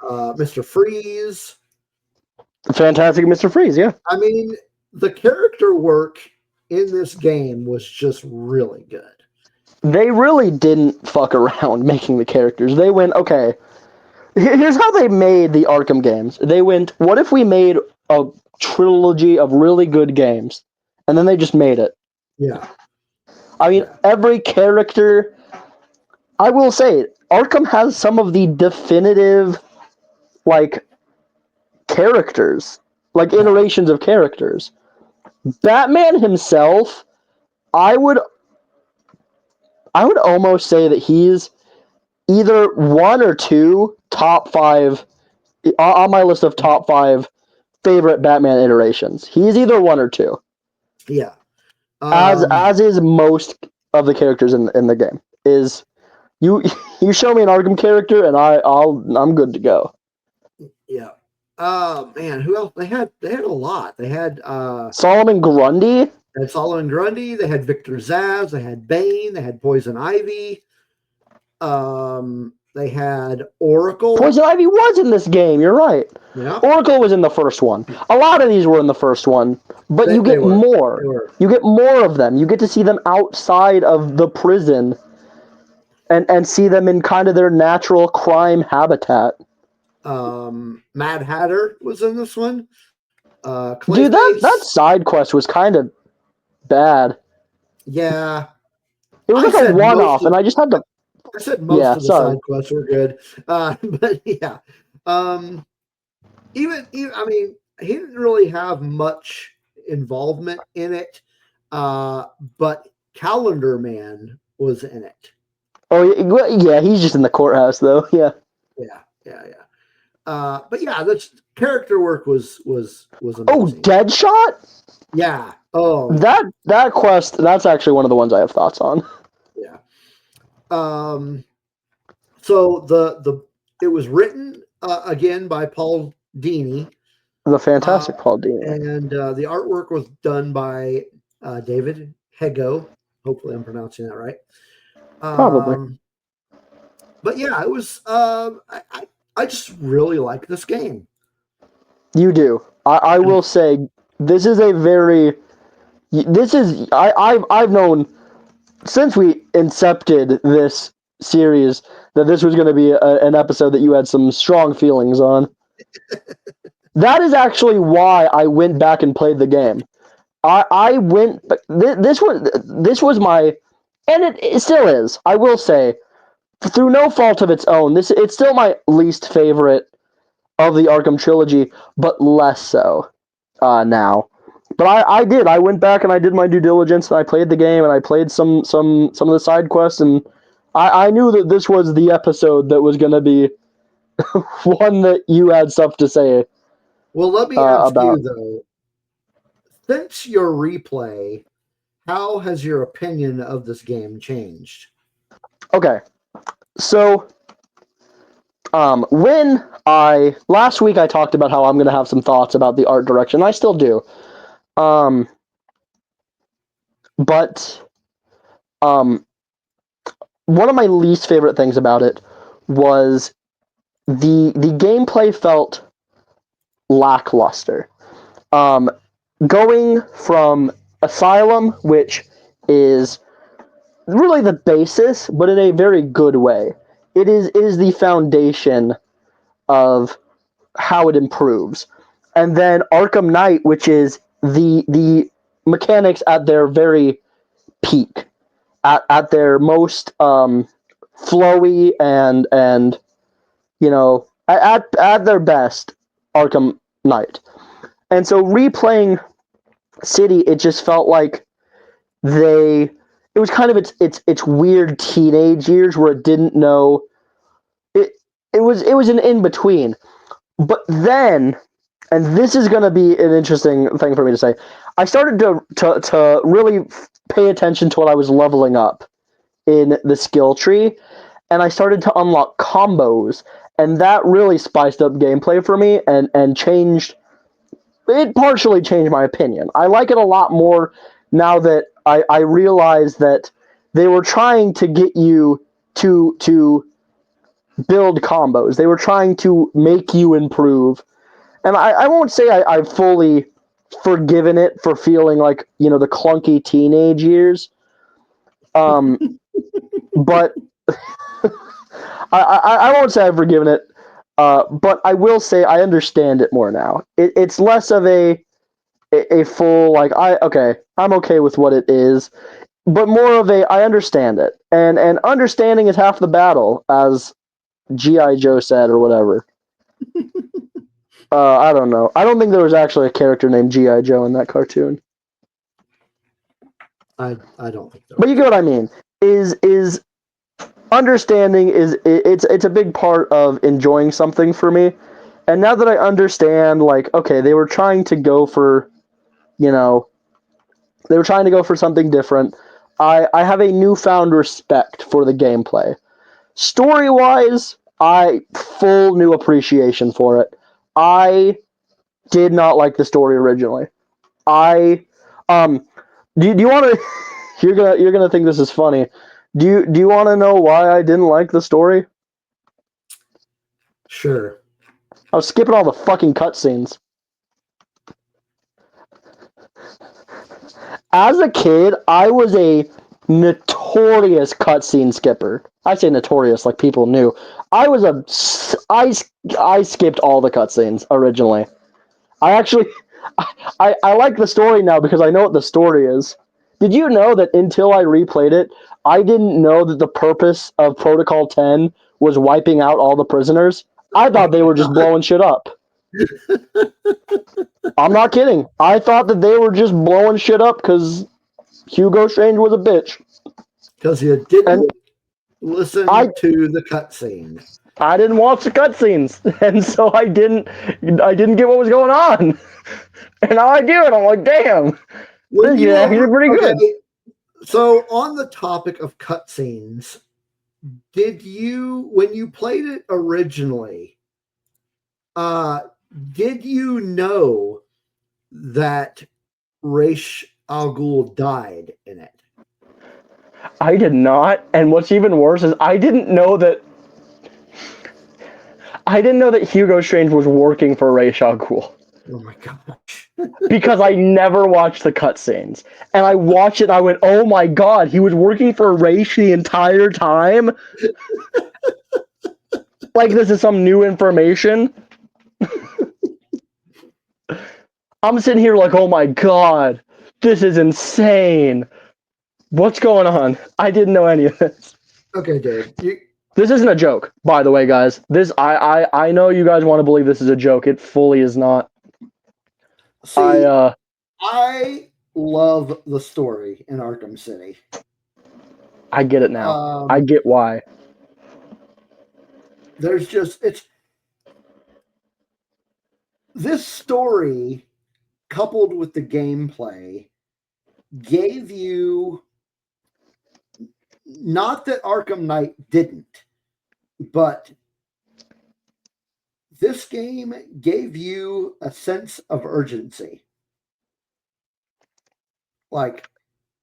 Mr. Freeze. Fantastic Mr. Freeze, yeah. I mean, the character work in this game was just really good. They really didn't fuck around making the characters. They went, okay, here's how they made the Arkham games. They went, what if we made a trilogy of really good games? And then they just made it. Yeah. I mean, every character, I will say, Arkham has some of the definitive, like, characters, like iterations of characters. Batman himself, I would almost say that he's either one or two top 5 on my list of top 5 favorite Batman iterations. He's either one or two. Yeah. As is most of the characters in the game. Is you show me an Arkham character and I'm good to go. Yeah. Man, who else? They had a lot. They had Solomon Grundy. They had Solomon Grundy. They had Victor Zsasz. They had Bane. They had Poison Ivy. They had Oracle. Poison Ivy was in this game. You're right. Yeah. Oracle was in the first one. A lot of these were in the first one, but you get more. You get more of them. You get to see them outside of the prison and see them in kind of their natural crime habitat. Mad Hatter was in this one. Dude, that side quest was kind of bad. Yeah. It was like a one-off, and I just had to... I said most of the side quests were good. But yeah. Even, I mean, he didn't really have much involvement in it. But Calendar Man was in it. Oh, yeah, he's just in the courthouse, though. Yeah. But yeah, the character work was amazing. Oh, Deadshot? Yeah. Oh, that quest. That's actually one of the ones I have thoughts on. Yeah. So it was written again by Paul Dini. The fantastic Paul Dini. And the artwork was done by David Hego. Hopefully, I'm pronouncing that right. Probably. But yeah, it was. I just really like this game. You do. I will say this is a very. I've known since we incepted this series that this was going to be an episode that you had some strong feelings on. That is actually why I went back and played the game. I went. This was my, and it still is. I will say, through no fault of its own, it's still my least favorite of the Arkham trilogy, but less so now. But I went back and I did my due diligence and I played the game and I played some of the side quests, and I knew that this was the episode that was going to be one that you had stuff to say. Well, let me ask you though, since your replay, how has your opinion of this game changed? Okay, so when last week I talked about how I'm going to have some thoughts about the art direction. I still do. But one of my least favorite things about it was the gameplay felt lackluster. Going from Asylum, which is really the basis, but in a very good way. It is the foundation of how it improves. And then Arkham Knight, which is the mechanics at their very peak, at their most flowy and at their best, Arkham Knight. And so replaying City, it just felt like it was kind of its weird teenage years where it didn't know it was an in between. But then, and this is going to be an interesting thing for me to say, I started to really pay attention to what I was leveling up in the skill tree, and I started to unlock combos, and that really spiced up gameplay for me and changed. It partially changed my opinion. I like it a lot more now that I realize that they were trying to get you to build combos. They were trying to make you improve. And I won't say I've fully forgiven it for feeling like, the clunky teenage years. But I won't say I've forgiven it. But I will say I understand it more now. It's less of a full, like, I'm okay with what it is, but more of a I understand it. And understanding is half the battle, as G.I. Joe said, or whatever. I don't know. I don't think there was actually a character named G.I. Joe in that cartoon. I don't think so. But you get what I mean. Is understanding it's a big part of enjoying something for me. And now that I understand, like, okay, they were trying to go for, something different. I have a newfound respect for the gameplay. Story-wise, full new appreciation for it. I did not like the story originally. Do you want to? You're gonna think this is funny. Do you want to know why I didn't like the story? Sure. I was skipping all the fucking cutscenes. As a kid, I was a notorious cutscene skipper. I say notorious like people knew. I skipped all the cutscenes originally. I like the story now because I know what the story is. Did you know that until I replayed it, I didn't know that the purpose of Protocol 10 was wiping out all the prisoners? I thought they were just blowing shit up. I'm not kidding. I thought that they were just blowing shit up because Hugo Strange was a bitch. Because you didn't listen to the cutscene. I didn't watch the cutscenes, and so I didn't get what was going on. And now I do it. I'm like, damn, this is actually pretty good. So on the topic of cutscenes, when you played it originally, did you know that Ra's al Ghul died in it? I did not, and what's even worse is I didn't know that Hugo Strange was working for Ra's al Ghul. Oh my gosh. Because I never watched the cutscenes. And I watched it and I went, oh my god, he was working for Ra's the entire time? Like this is some new information? I'm sitting here like, oh my god, this is insane. What's going on? I didn't know any of this. Okay, Dave. This isn't a joke, by the way, guys. I know you guys want to believe this is a joke. It fully is not. See, I love the story in Arkham City. I get it now. I get why. There's just this story coupled with the gameplay gave you, not that Arkham Knight didn't, but this game gave you a sense of urgency. Like,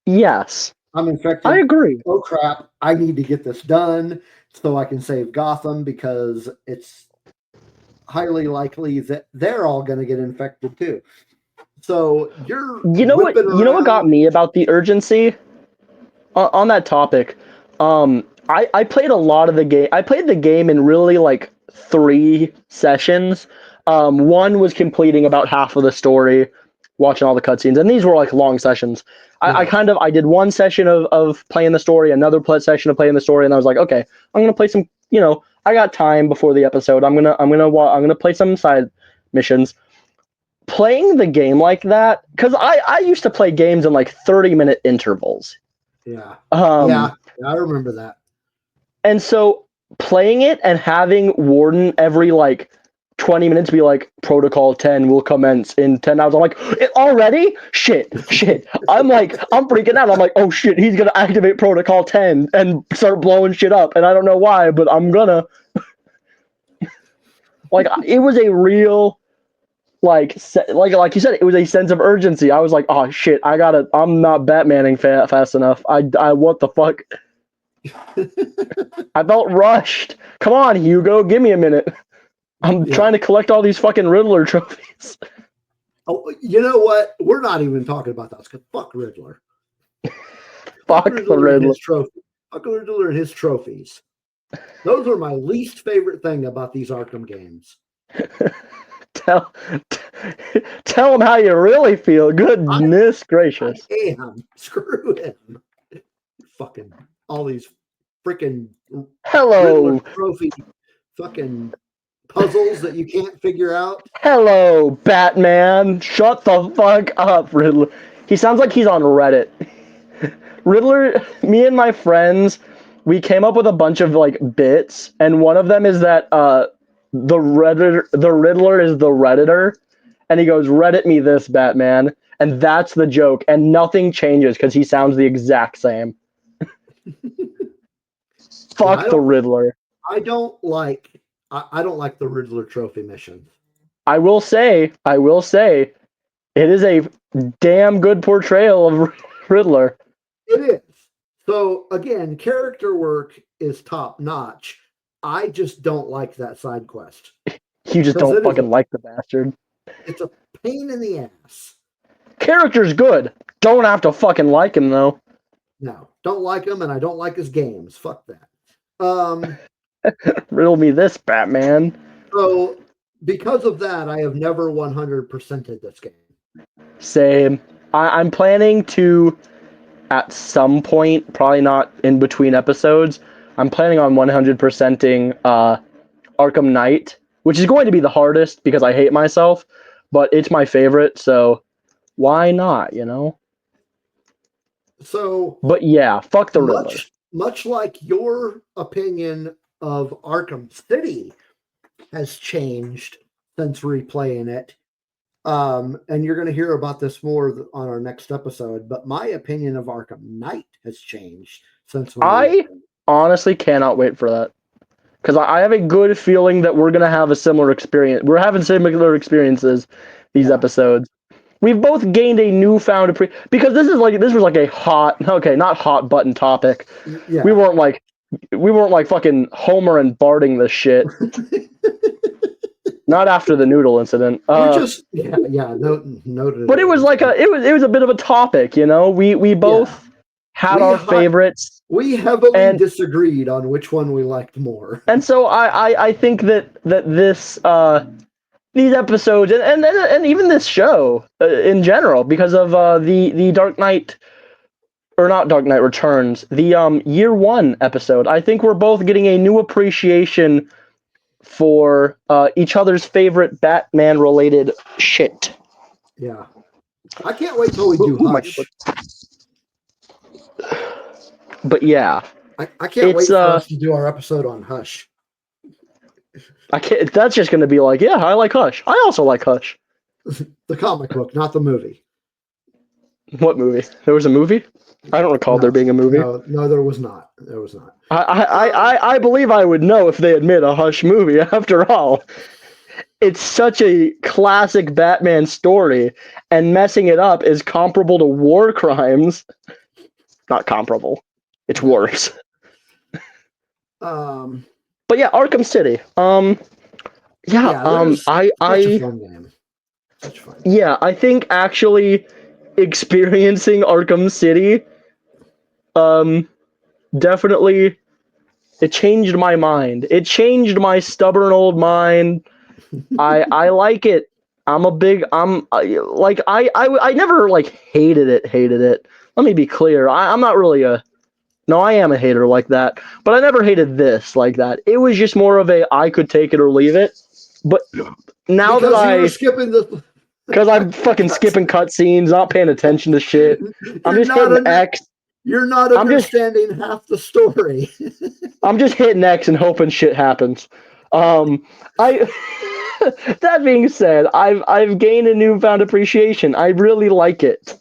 yes, I'm infected. I agree. Oh crap, I need to get this done so I can save Gotham because it's highly likely that they're all going to get infected too. So you know what got me about the urgency? on that topic, I played a lot of the game. I played the game in really like 3 sessions. One was completing about half of the story, watching all the cutscenes, and these were like long sessions. I did one session of playing the story, another session of playing the story, and I was like, okay, I'm gonna play some. I got time before the episode. I'm gonna play some side missions. Playing the game like that, because I used to play games in like 30-minute intervals. Yeah. Yeah, I remember that. And so playing it and having Warden every like 20 minutes be like, Protocol 10 will commence in 10 hours. I'm like, already? Shit. I'm freaking out. I'm like, oh shit, he's going to activate Protocol 10 and start blowing shit up. And I don't know why, but I'm gonna. Like, it was a real, like you said, it was a sense of urgency. I was like, oh shit, I'm not Batmaning fast enough. What the fuck? I felt rushed. Come on, Hugo, give me a minute. I'm trying to collect all these fucking Riddler trophies. Oh, you know what? We're not even talking about that. Because fuck Riddler. Fuck the Riddler. And his trophy. Fuck Riddler and his trophies. Those are my least favorite thing about these Arkham games. Tell him how you really feel. Goodness gracious. Screw him. Fucking all these freaking Riddler trophy fucking puzzles that you can't figure out. Hello, Batman. Shut the fuck up, Riddler. He sounds like he's on Reddit. Riddler, me and my friends, we came up with a bunch of like bits, and one of them is that the Riddler is the Redditor, and he goes, Reddit me this, Batman, and that's the joke, and nothing changes because he sounds the exact same. Fuck the Riddler. I don't like the Riddler trophy mission. I will say, it is a damn good portrayal of Riddler. It is. So again, character work is top notch. I just don't like that side quest. You just don't fucking like the bastard. It's a pain in the ass. Character's good. Don't have to fucking like him though. No, don't like him, and I don't like his games. Fuck that. Riddle me this, Batman. So, because of that, I have never 100%ed this game. Same. I'm planning to, at some point, probably not in between episodes, I'm planning on 100%ing Arkham Knight, which is going to be the hardest because I hate myself, but it's my favorite, so why not, So, but yeah, fuck the Riddler. Much like your opinion of Arkham City has changed since replaying it, and you're going to hear about this more on our next episode, but my opinion of Arkham Knight has changed since I honestly cannot wait for that, because I have a good feeling that we're going to have a similar experience. We're having similar experiences these episodes. We've both gained a newfound because this was like a not hot button topic. Yeah. We weren't like fucking Homer and Barding this shit. Not after the noodle incident. Noted. But it was like it was a bit of a topic, We both had our favorites. We heavily disagreed on which one we liked more. And so I think that this these episodes and even this show in general, because of the Dark Knight, or not Dark Knight Returns, the Year One episode, I think we're both getting a new appreciation for each other's favorite Batman related shit. Yeah, I can't wait till we do Hush. But yeah, I can't wait for us to do our episode on Hush. I can't. That's just going to be like, yeah, I like Hush. I also like Hush. The comic book, not the movie. What movie? There was a movie? I don't recall there being a movie. No, there was not. There was not. I believe I would know if they admit a Hush movie. After all, it's such a classic Batman story, and messing it up is comparable to war crimes. Not comparable. It's worse. But yeah, Arkham City. I think actually experiencing Arkham City definitely, it changed my mind. It changed my stubborn old mind. I like it. I never like hated it. Let me be clear. I'm not really no, I am a hater like that, but I never hated this like that. It was just more of a I could take it or leave it. But now because you were skipping the because I'm fucking skipping cutscenes, not paying attention to shit. I'm just hitting X. You're not understanding half the story. I'm just hitting X and hoping shit happens. I that being said, I've gained a newfound appreciation. I really like it.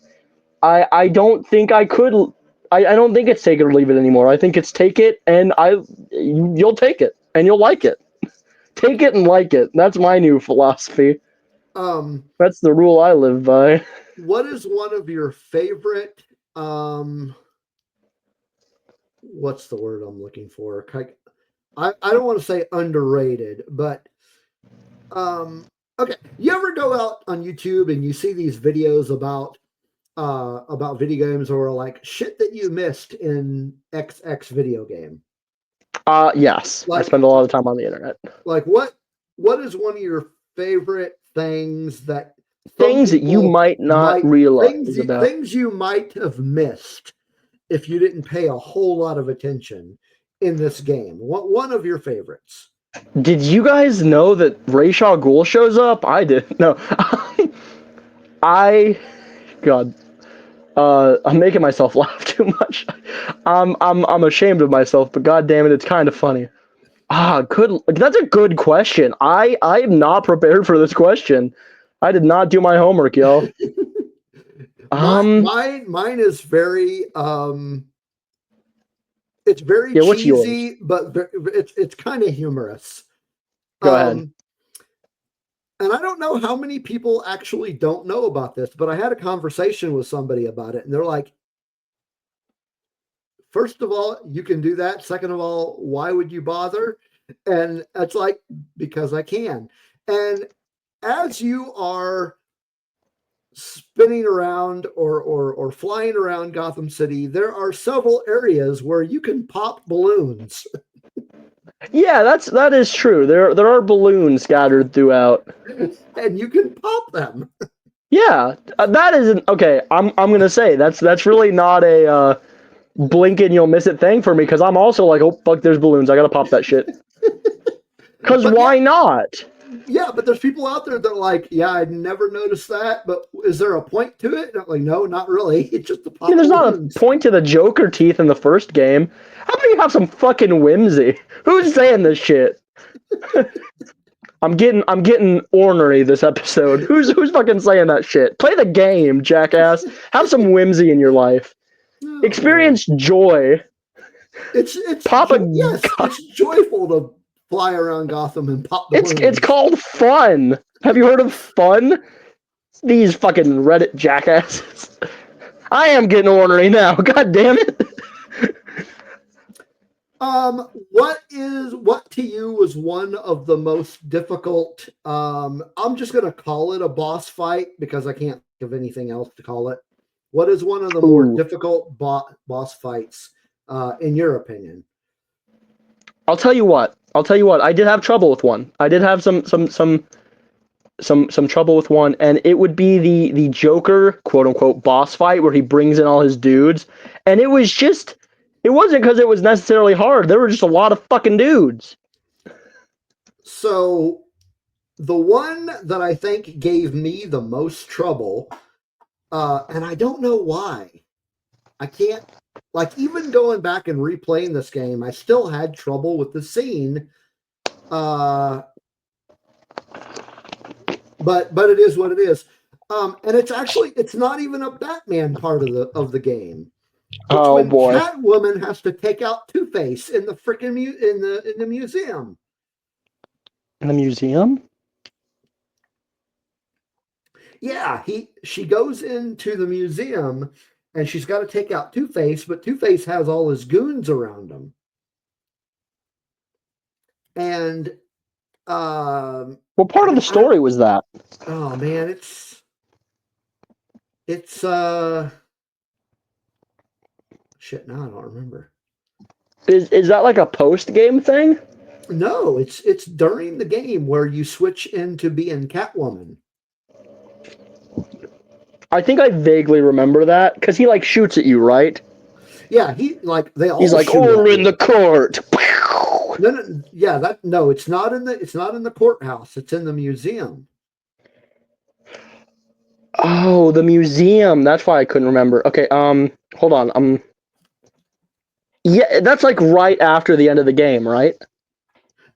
I don't think I could. I don't think it's take it or leave it anymore. I think it's take it and you'll take it and you'll like it. Take it and like it. That's my new philosophy. That's the rule I live by. What is one of your favorite? What's the word I'm looking for? I don't want to say underrated, but okay. You ever go out on YouTube and you see these videos about video games or like shit that you missed in XX video game? Yes. I spend a lot of time on the internet. Like what is one of your favorite things that you might not realize about things you might have missed if you didn't pay a whole lot of attention in this game? What one of your favorites? Did you guys know that Ra's al Ghul shows up? I did. No. God. I'm making myself laugh too much. I'm ashamed of myself, but god damn it, it's kind of funny. That's a good question. I'm not prepared for this question. I did not do my homework, y'all. Mine is very it's very cheesy, but it's kind of humorous. Go ahead. And I don't know how many people actually don't know about this, but I had a conversation with somebody about it, and they're like, first of all, you can do that. Second of all, why would you bother? And it's like, because I can. And as you are spinning around or flying around Gotham City, there are several areas where you can pop balloons. Yeah, that is true. There are balloons scattered throughout, and you can pop them. Yeah, that isn't okay. I'm gonna say that's really not a blink and you'll miss it thing for me because I'm also like, oh fuck, there's balloons. I gotta pop that shit. Because why not? Yeah, but there's people out there that are like, yeah, I'd never noticed that, but is there a point to it? And I'm like, no, not really. It's just a pop. Yeah, there's balloons. Not a point to the Joker teeth in the first game. How about you have some fucking whimsy? Who's saying this shit? I'm getting ornery this episode. Who's fucking saying that shit? Play the game, jackass. Have some whimsy in your life. Experience joy. It's joyful to fly around Gotham and pop balloons. It's called fun. Have you heard of fun? These fucking Reddit jackasses. I am getting ornery now. God damn it. What to you was one of the most difficult? I'm just gonna call it a boss fight because I can't think of anything else to call it. What is one of the more difficult boss fights, in your opinion? I'll tell you what. I did have trouble with one. I did have some trouble with one, and it would be the Joker quote unquote boss fight where he brings in all his dudes, and it wasn't because it was necessarily hard. There were just a lot of fucking dudes. So the one that I think gave me the most trouble, and I don't know why. I can't, like, even going back and replaying this game, I still had trouble with the scene. But it is what it is. And it's not even a Batman part of the game. Oh when boy! Catwoman has to take out Two-Face in the freaking in the museum. In the museum? Yeah, she goes into the museum and she's got to take out Two-Face, but Two-Face has all his goons around him. And what part of the story was that? Oh man, it's Shit, now I don't remember. Is that like a post game thing? No, it's during the game where you switch into being Catwoman. I think I vaguely remember that because he like shoots at you, right? Yeah, they all He's like, shoot "Order at in you. the court." No, it's not in the courthouse. It's in the museum. Oh, the museum. That's why I couldn't remember. Okay, hold on. Yeah, that's like right after the end of the game, right?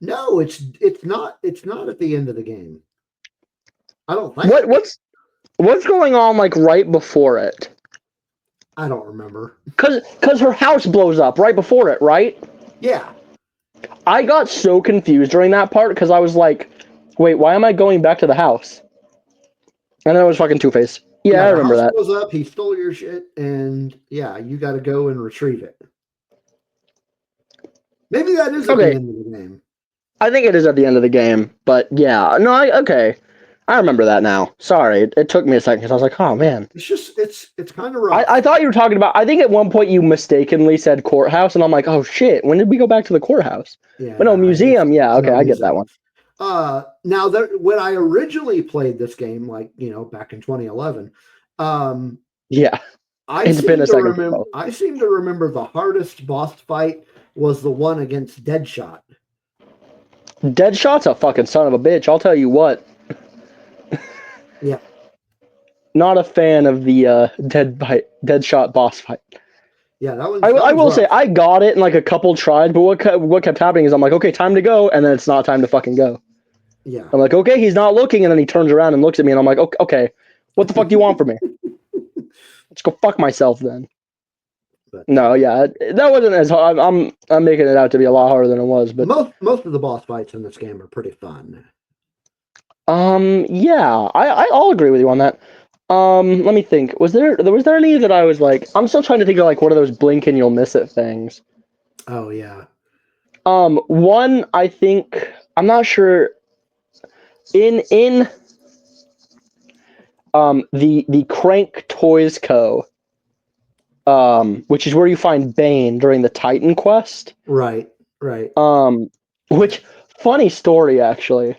No, it's not at the end of the game. I don't think. What's going on like right before it? I don't remember. Cause her house blows up right before it, right? Yeah. I got so confused during that part because I was like, wait, why am I going back to the house? And then it was fucking Two-Face. Yeah, I The remember house that. blows up, he stole your shit, and yeah, you gotta go and retrieve it. Maybe that is at the Okay, end of the game. I think it is at the end of the game, but yeah, no, okay. I remember that now. Sorry, it took me a second because I was like, oh man. It's kind of rough. I thought you were talking about, I think at one point you mistakenly said courthouse, and I'm like, oh shit, when did we go back to the courthouse? Yeah. But no, museum, yeah, okay, I get that one. Now when I originally played this game, like, back in 2011, Yeah, it's been a second. I seem to remember the hardest boss fight was the one against Deadshot. Deadshot's a fucking son of a bitch, I'll tell you what. Yeah. Not a fan of the Deadshot boss fight. Yeah, that was. I will say I got it in like a couple tries, but what kept happening is I'm like, okay, time to go, and then it's not time to fucking go. Yeah. I'm like, okay, he's not looking, and then he turns around and looks at me, and I'm like, okay, what the fuck do you want from me? Let's go fuck myself then. But, no, yeah, that wasn't as hard. I'm making it out to be a lot harder than it was, but most of the boss fights in this game are pretty fun. Yeah, I'll agree with you on that. Let me think. Was there any that I was like, I'm still trying to think of like what are those blink and you'll miss it things. Oh yeah. One I think I'm not sure. In the Crank Toys Co. Which is where you find Bane during the Titan quest. Right. Which funny story actually.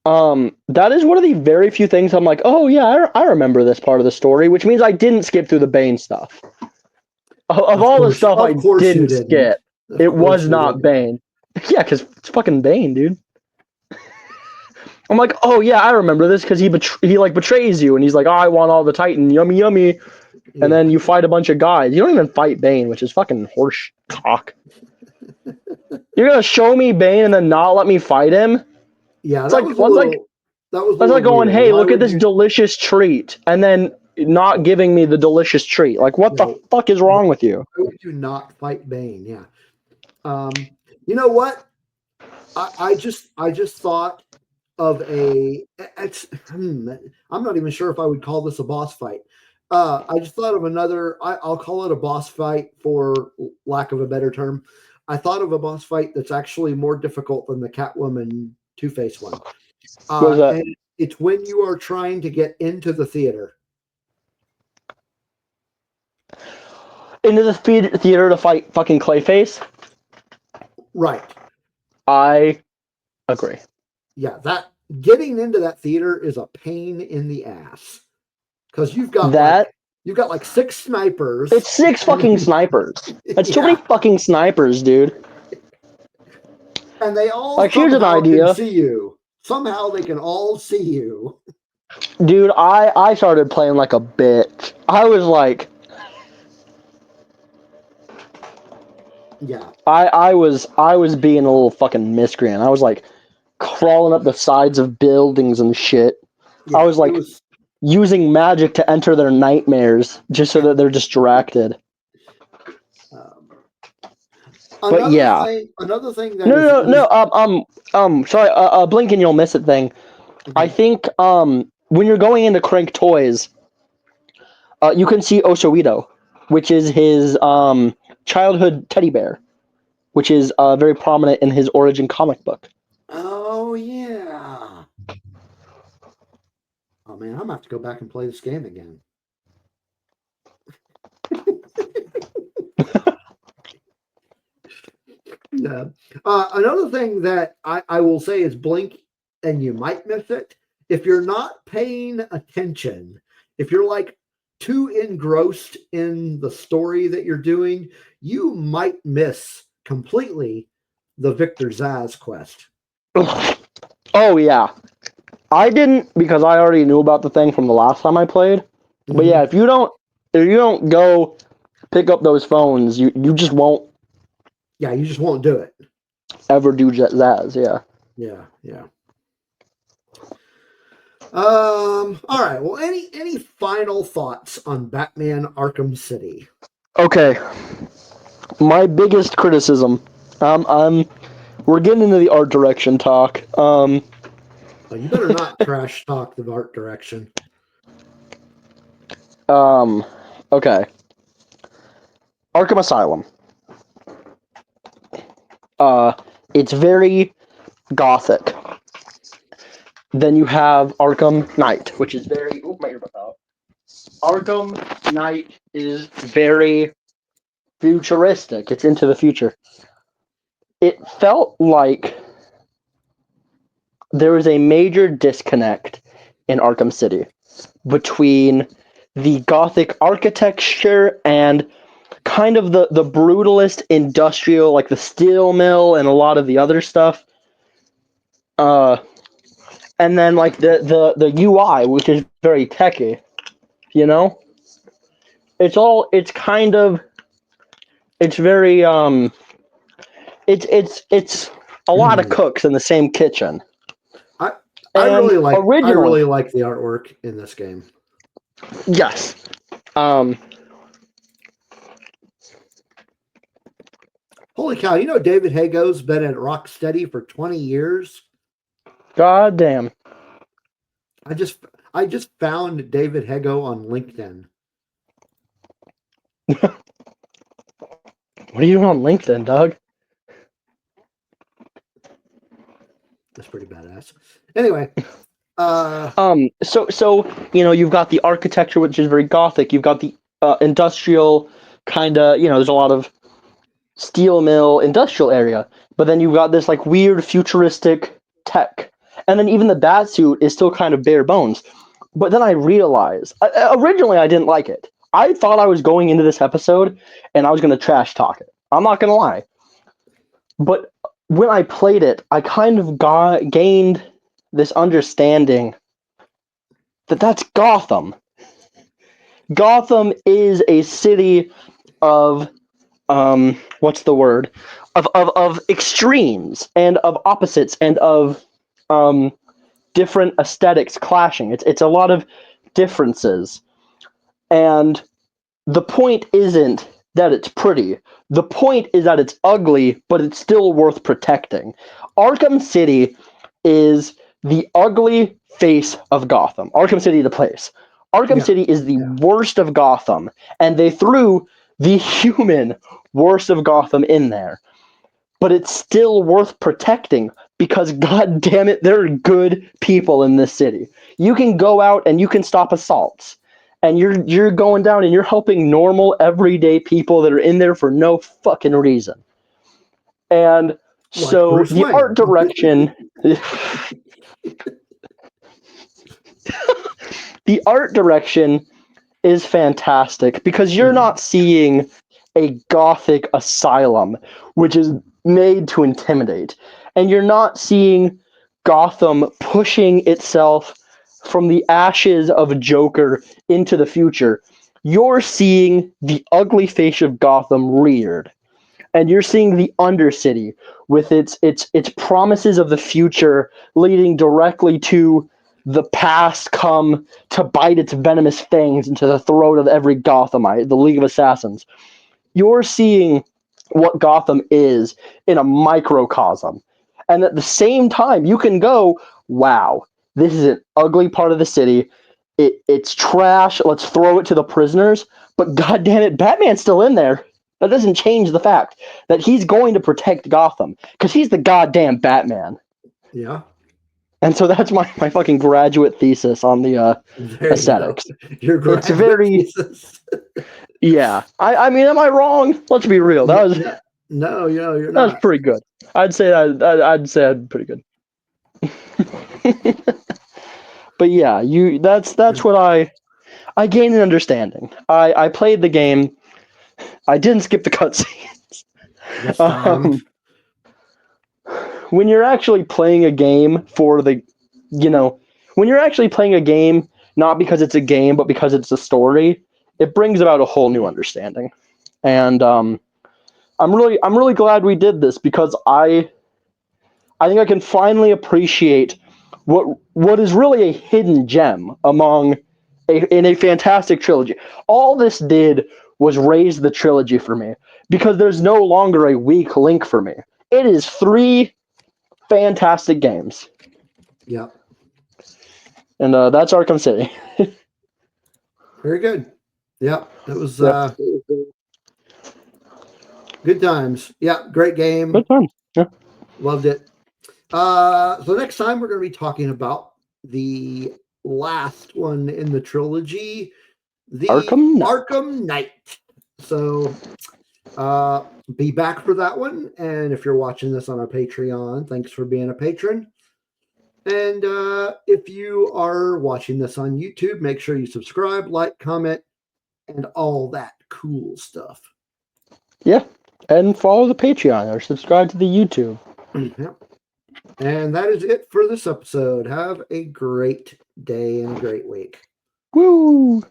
That is one of the very few things I'm like, oh yeah, I remember this part of the story, which means I didn't skip through the Bane stuff. Of all the stuff I didn't skip, it was not Bane. Yeah, because it's fucking Bane, dude. I'm like, oh yeah, I remember this because he like betrays you, and he's like, oh, I want all the Titan, yummy yummy, and then you fight a bunch of guys. You don't even fight Bane, which is fucking horse cock. You're gonna show me Bane and then not let me fight him? Yeah, it's like going, hey, look at this delicious treat, and then not giving me the delicious treat. Like, what the fuck is wrong with you? Why would you not fight Bane? Yeah. You know what? I just thought of I'm not even sure if I would call this a boss fight. I just thought of another. I'll call it a boss fight for lack of a better term. I thought of a boss fight that's actually more difficult than the Catwoman Two-Face one. What is that? And it's when you are trying to get into the theater. Into the theater to fight fucking Clayface? Right. I agree. Yeah, that getting into that theater is a pain in the ass. Because you've got like 6 snipers. It's 6 fucking snipers. That's too many fucking snipers, dude. And they all like, here's an idea. Can see you. Somehow they can all see you. Dude, I started playing like a bitch. I was like, yeah. I was being a little fucking miscreant. I was like crawling up the sides of buildings and shit. Yeah, I was like using magic to enter their nightmares just so that they're distracted. But yeah, another thing that sorry, blink and you'll miss it thing. Okay. I think when you're going into Crank Toys, you can see Osoito, which is his childhood teddy bear, which is very prominent in his origin comic book. Oh yeah. Oh man, I'm gonna have to go back and play this game again. Another thing that I will say is blink and you might miss it. If you're not paying attention, if you're like too engrossed in the story that you're doing, you might miss completely the Victor Zsasz quest. Oh, yeah. I didn't, because I already knew about the thing from the last time I played. But yeah, if you don't go pick up those phones, you just won't. Yeah, you just won't do it. Ever do Zaz, yeah. Yeah. All right. Well, any final thoughts on Batman Arkham City? Okay. My biggest criticism. We're getting into the art direction talk. You better not trash talk the art direction. Okay. Arkham Asylum. It's very gothic. Then you have Arkham Knight, which is very. Oh, my earbud out. Arkham Knight is very futuristic. It's into the future. It felt like there was a major disconnect in Arkham City between the gothic architecture and kind of the brutalist industrial, like the steel mill and a lot of the other stuff. And then like the UI, which is very techy, you know? It's very it's a lot of cooks in the same kitchen. I really like the artwork in this game. Yes. Holy cow, you know David Hago's been at Rocksteady for 20 years? God damn. I just found David Hago on LinkedIn. What are you doing on LinkedIn, Doug? That's pretty badass. Anyway, so you've got the architecture, which is very gothic. You've got the industrial kind of, there's a lot of steel mill industrial area, but then you've got this like weird futuristic tech, and then even the bat suit is still kind of bare bones. But then I realized, originally I didn't like it. I thought I was going into this episode and I was going to trash talk it. I'm not going to lie. But when I played it, I kind of gained this understanding that that's Gotham. Gotham is a city of what's the word? Of extremes and of opposites and of different aesthetics clashing. It's a lot of differences. And the point isn't that it's pretty. The point is that it's ugly, but it's still worth protecting. Arkham City is the ugly face of Gotham. Arkham City, the place. Arkham City is the worst of Gotham, and they threw the human worst of Gotham in there. But it's still worth protecting because, god damn it, there are good people in this city. You can go out and you can stop assaults. And you're going down and you're helping normal, everyday people that are in there for no fucking reason. And like so Bruce the Wayne. art direction... the art direction is fantastic because you're not seeing a gothic asylum, which is made to intimidate. And you're not seeing Gotham pushing itself from the ashes of a Joker into the future. You're seeing the ugly face of Gotham reared. And you're seeing the Undercity with its promises of the future leading directly to the past come to bite its venomous fangs into the throat of every Gothamite, the League of Assassins. You're seeing what Gotham is in a microcosm. And at the same time, you can go, wow, this is an ugly part of the city. It's trash. Let's throw it to the prisoners. But goddamn it, Batman's still in there. That doesn't change the fact that he's going to protect Gotham because he's the goddamn Batman. Yeah. And so that's my fucking graduate thesis on the aesthetics. Your graduate it's very thesis. Yeah. I mean, am I wrong? Let's be real. That was No, you're That's not. pretty good. I'd say I'd say I'm pretty good. But yeah, that's what I gained an understanding. I played the game. I didn't skip the cutscenes. This time. When you're actually playing a game for the, when you're actually playing a game not because it's a game but because it's a story, it brings about a whole new understanding. And I'm really glad we did this because I think I can finally appreciate what is really a hidden gem in a fantastic trilogy. All this did was raise the trilogy for me because there's no longer a weak link for me. It is 3 fantastic games, Yeah. and that's Arkham City. Very good. Yeah. It was Yep. good times. Yeah. Great game. Good fun. Yeah. Loved it. So next time we're going to be talking about the last one in the trilogy, the Arkham Knight. Arkham Knight. So be back for that one. And if you're watching this on our Patreon, thanks for being a patron. And if you are watching this on YouTube, make sure you subscribe, like, comment, and all that cool stuff. Yeah, and follow the Patreon or subscribe to the YouTube. Yeah. And that is it for this episode. Have a great day and a great week. Woo!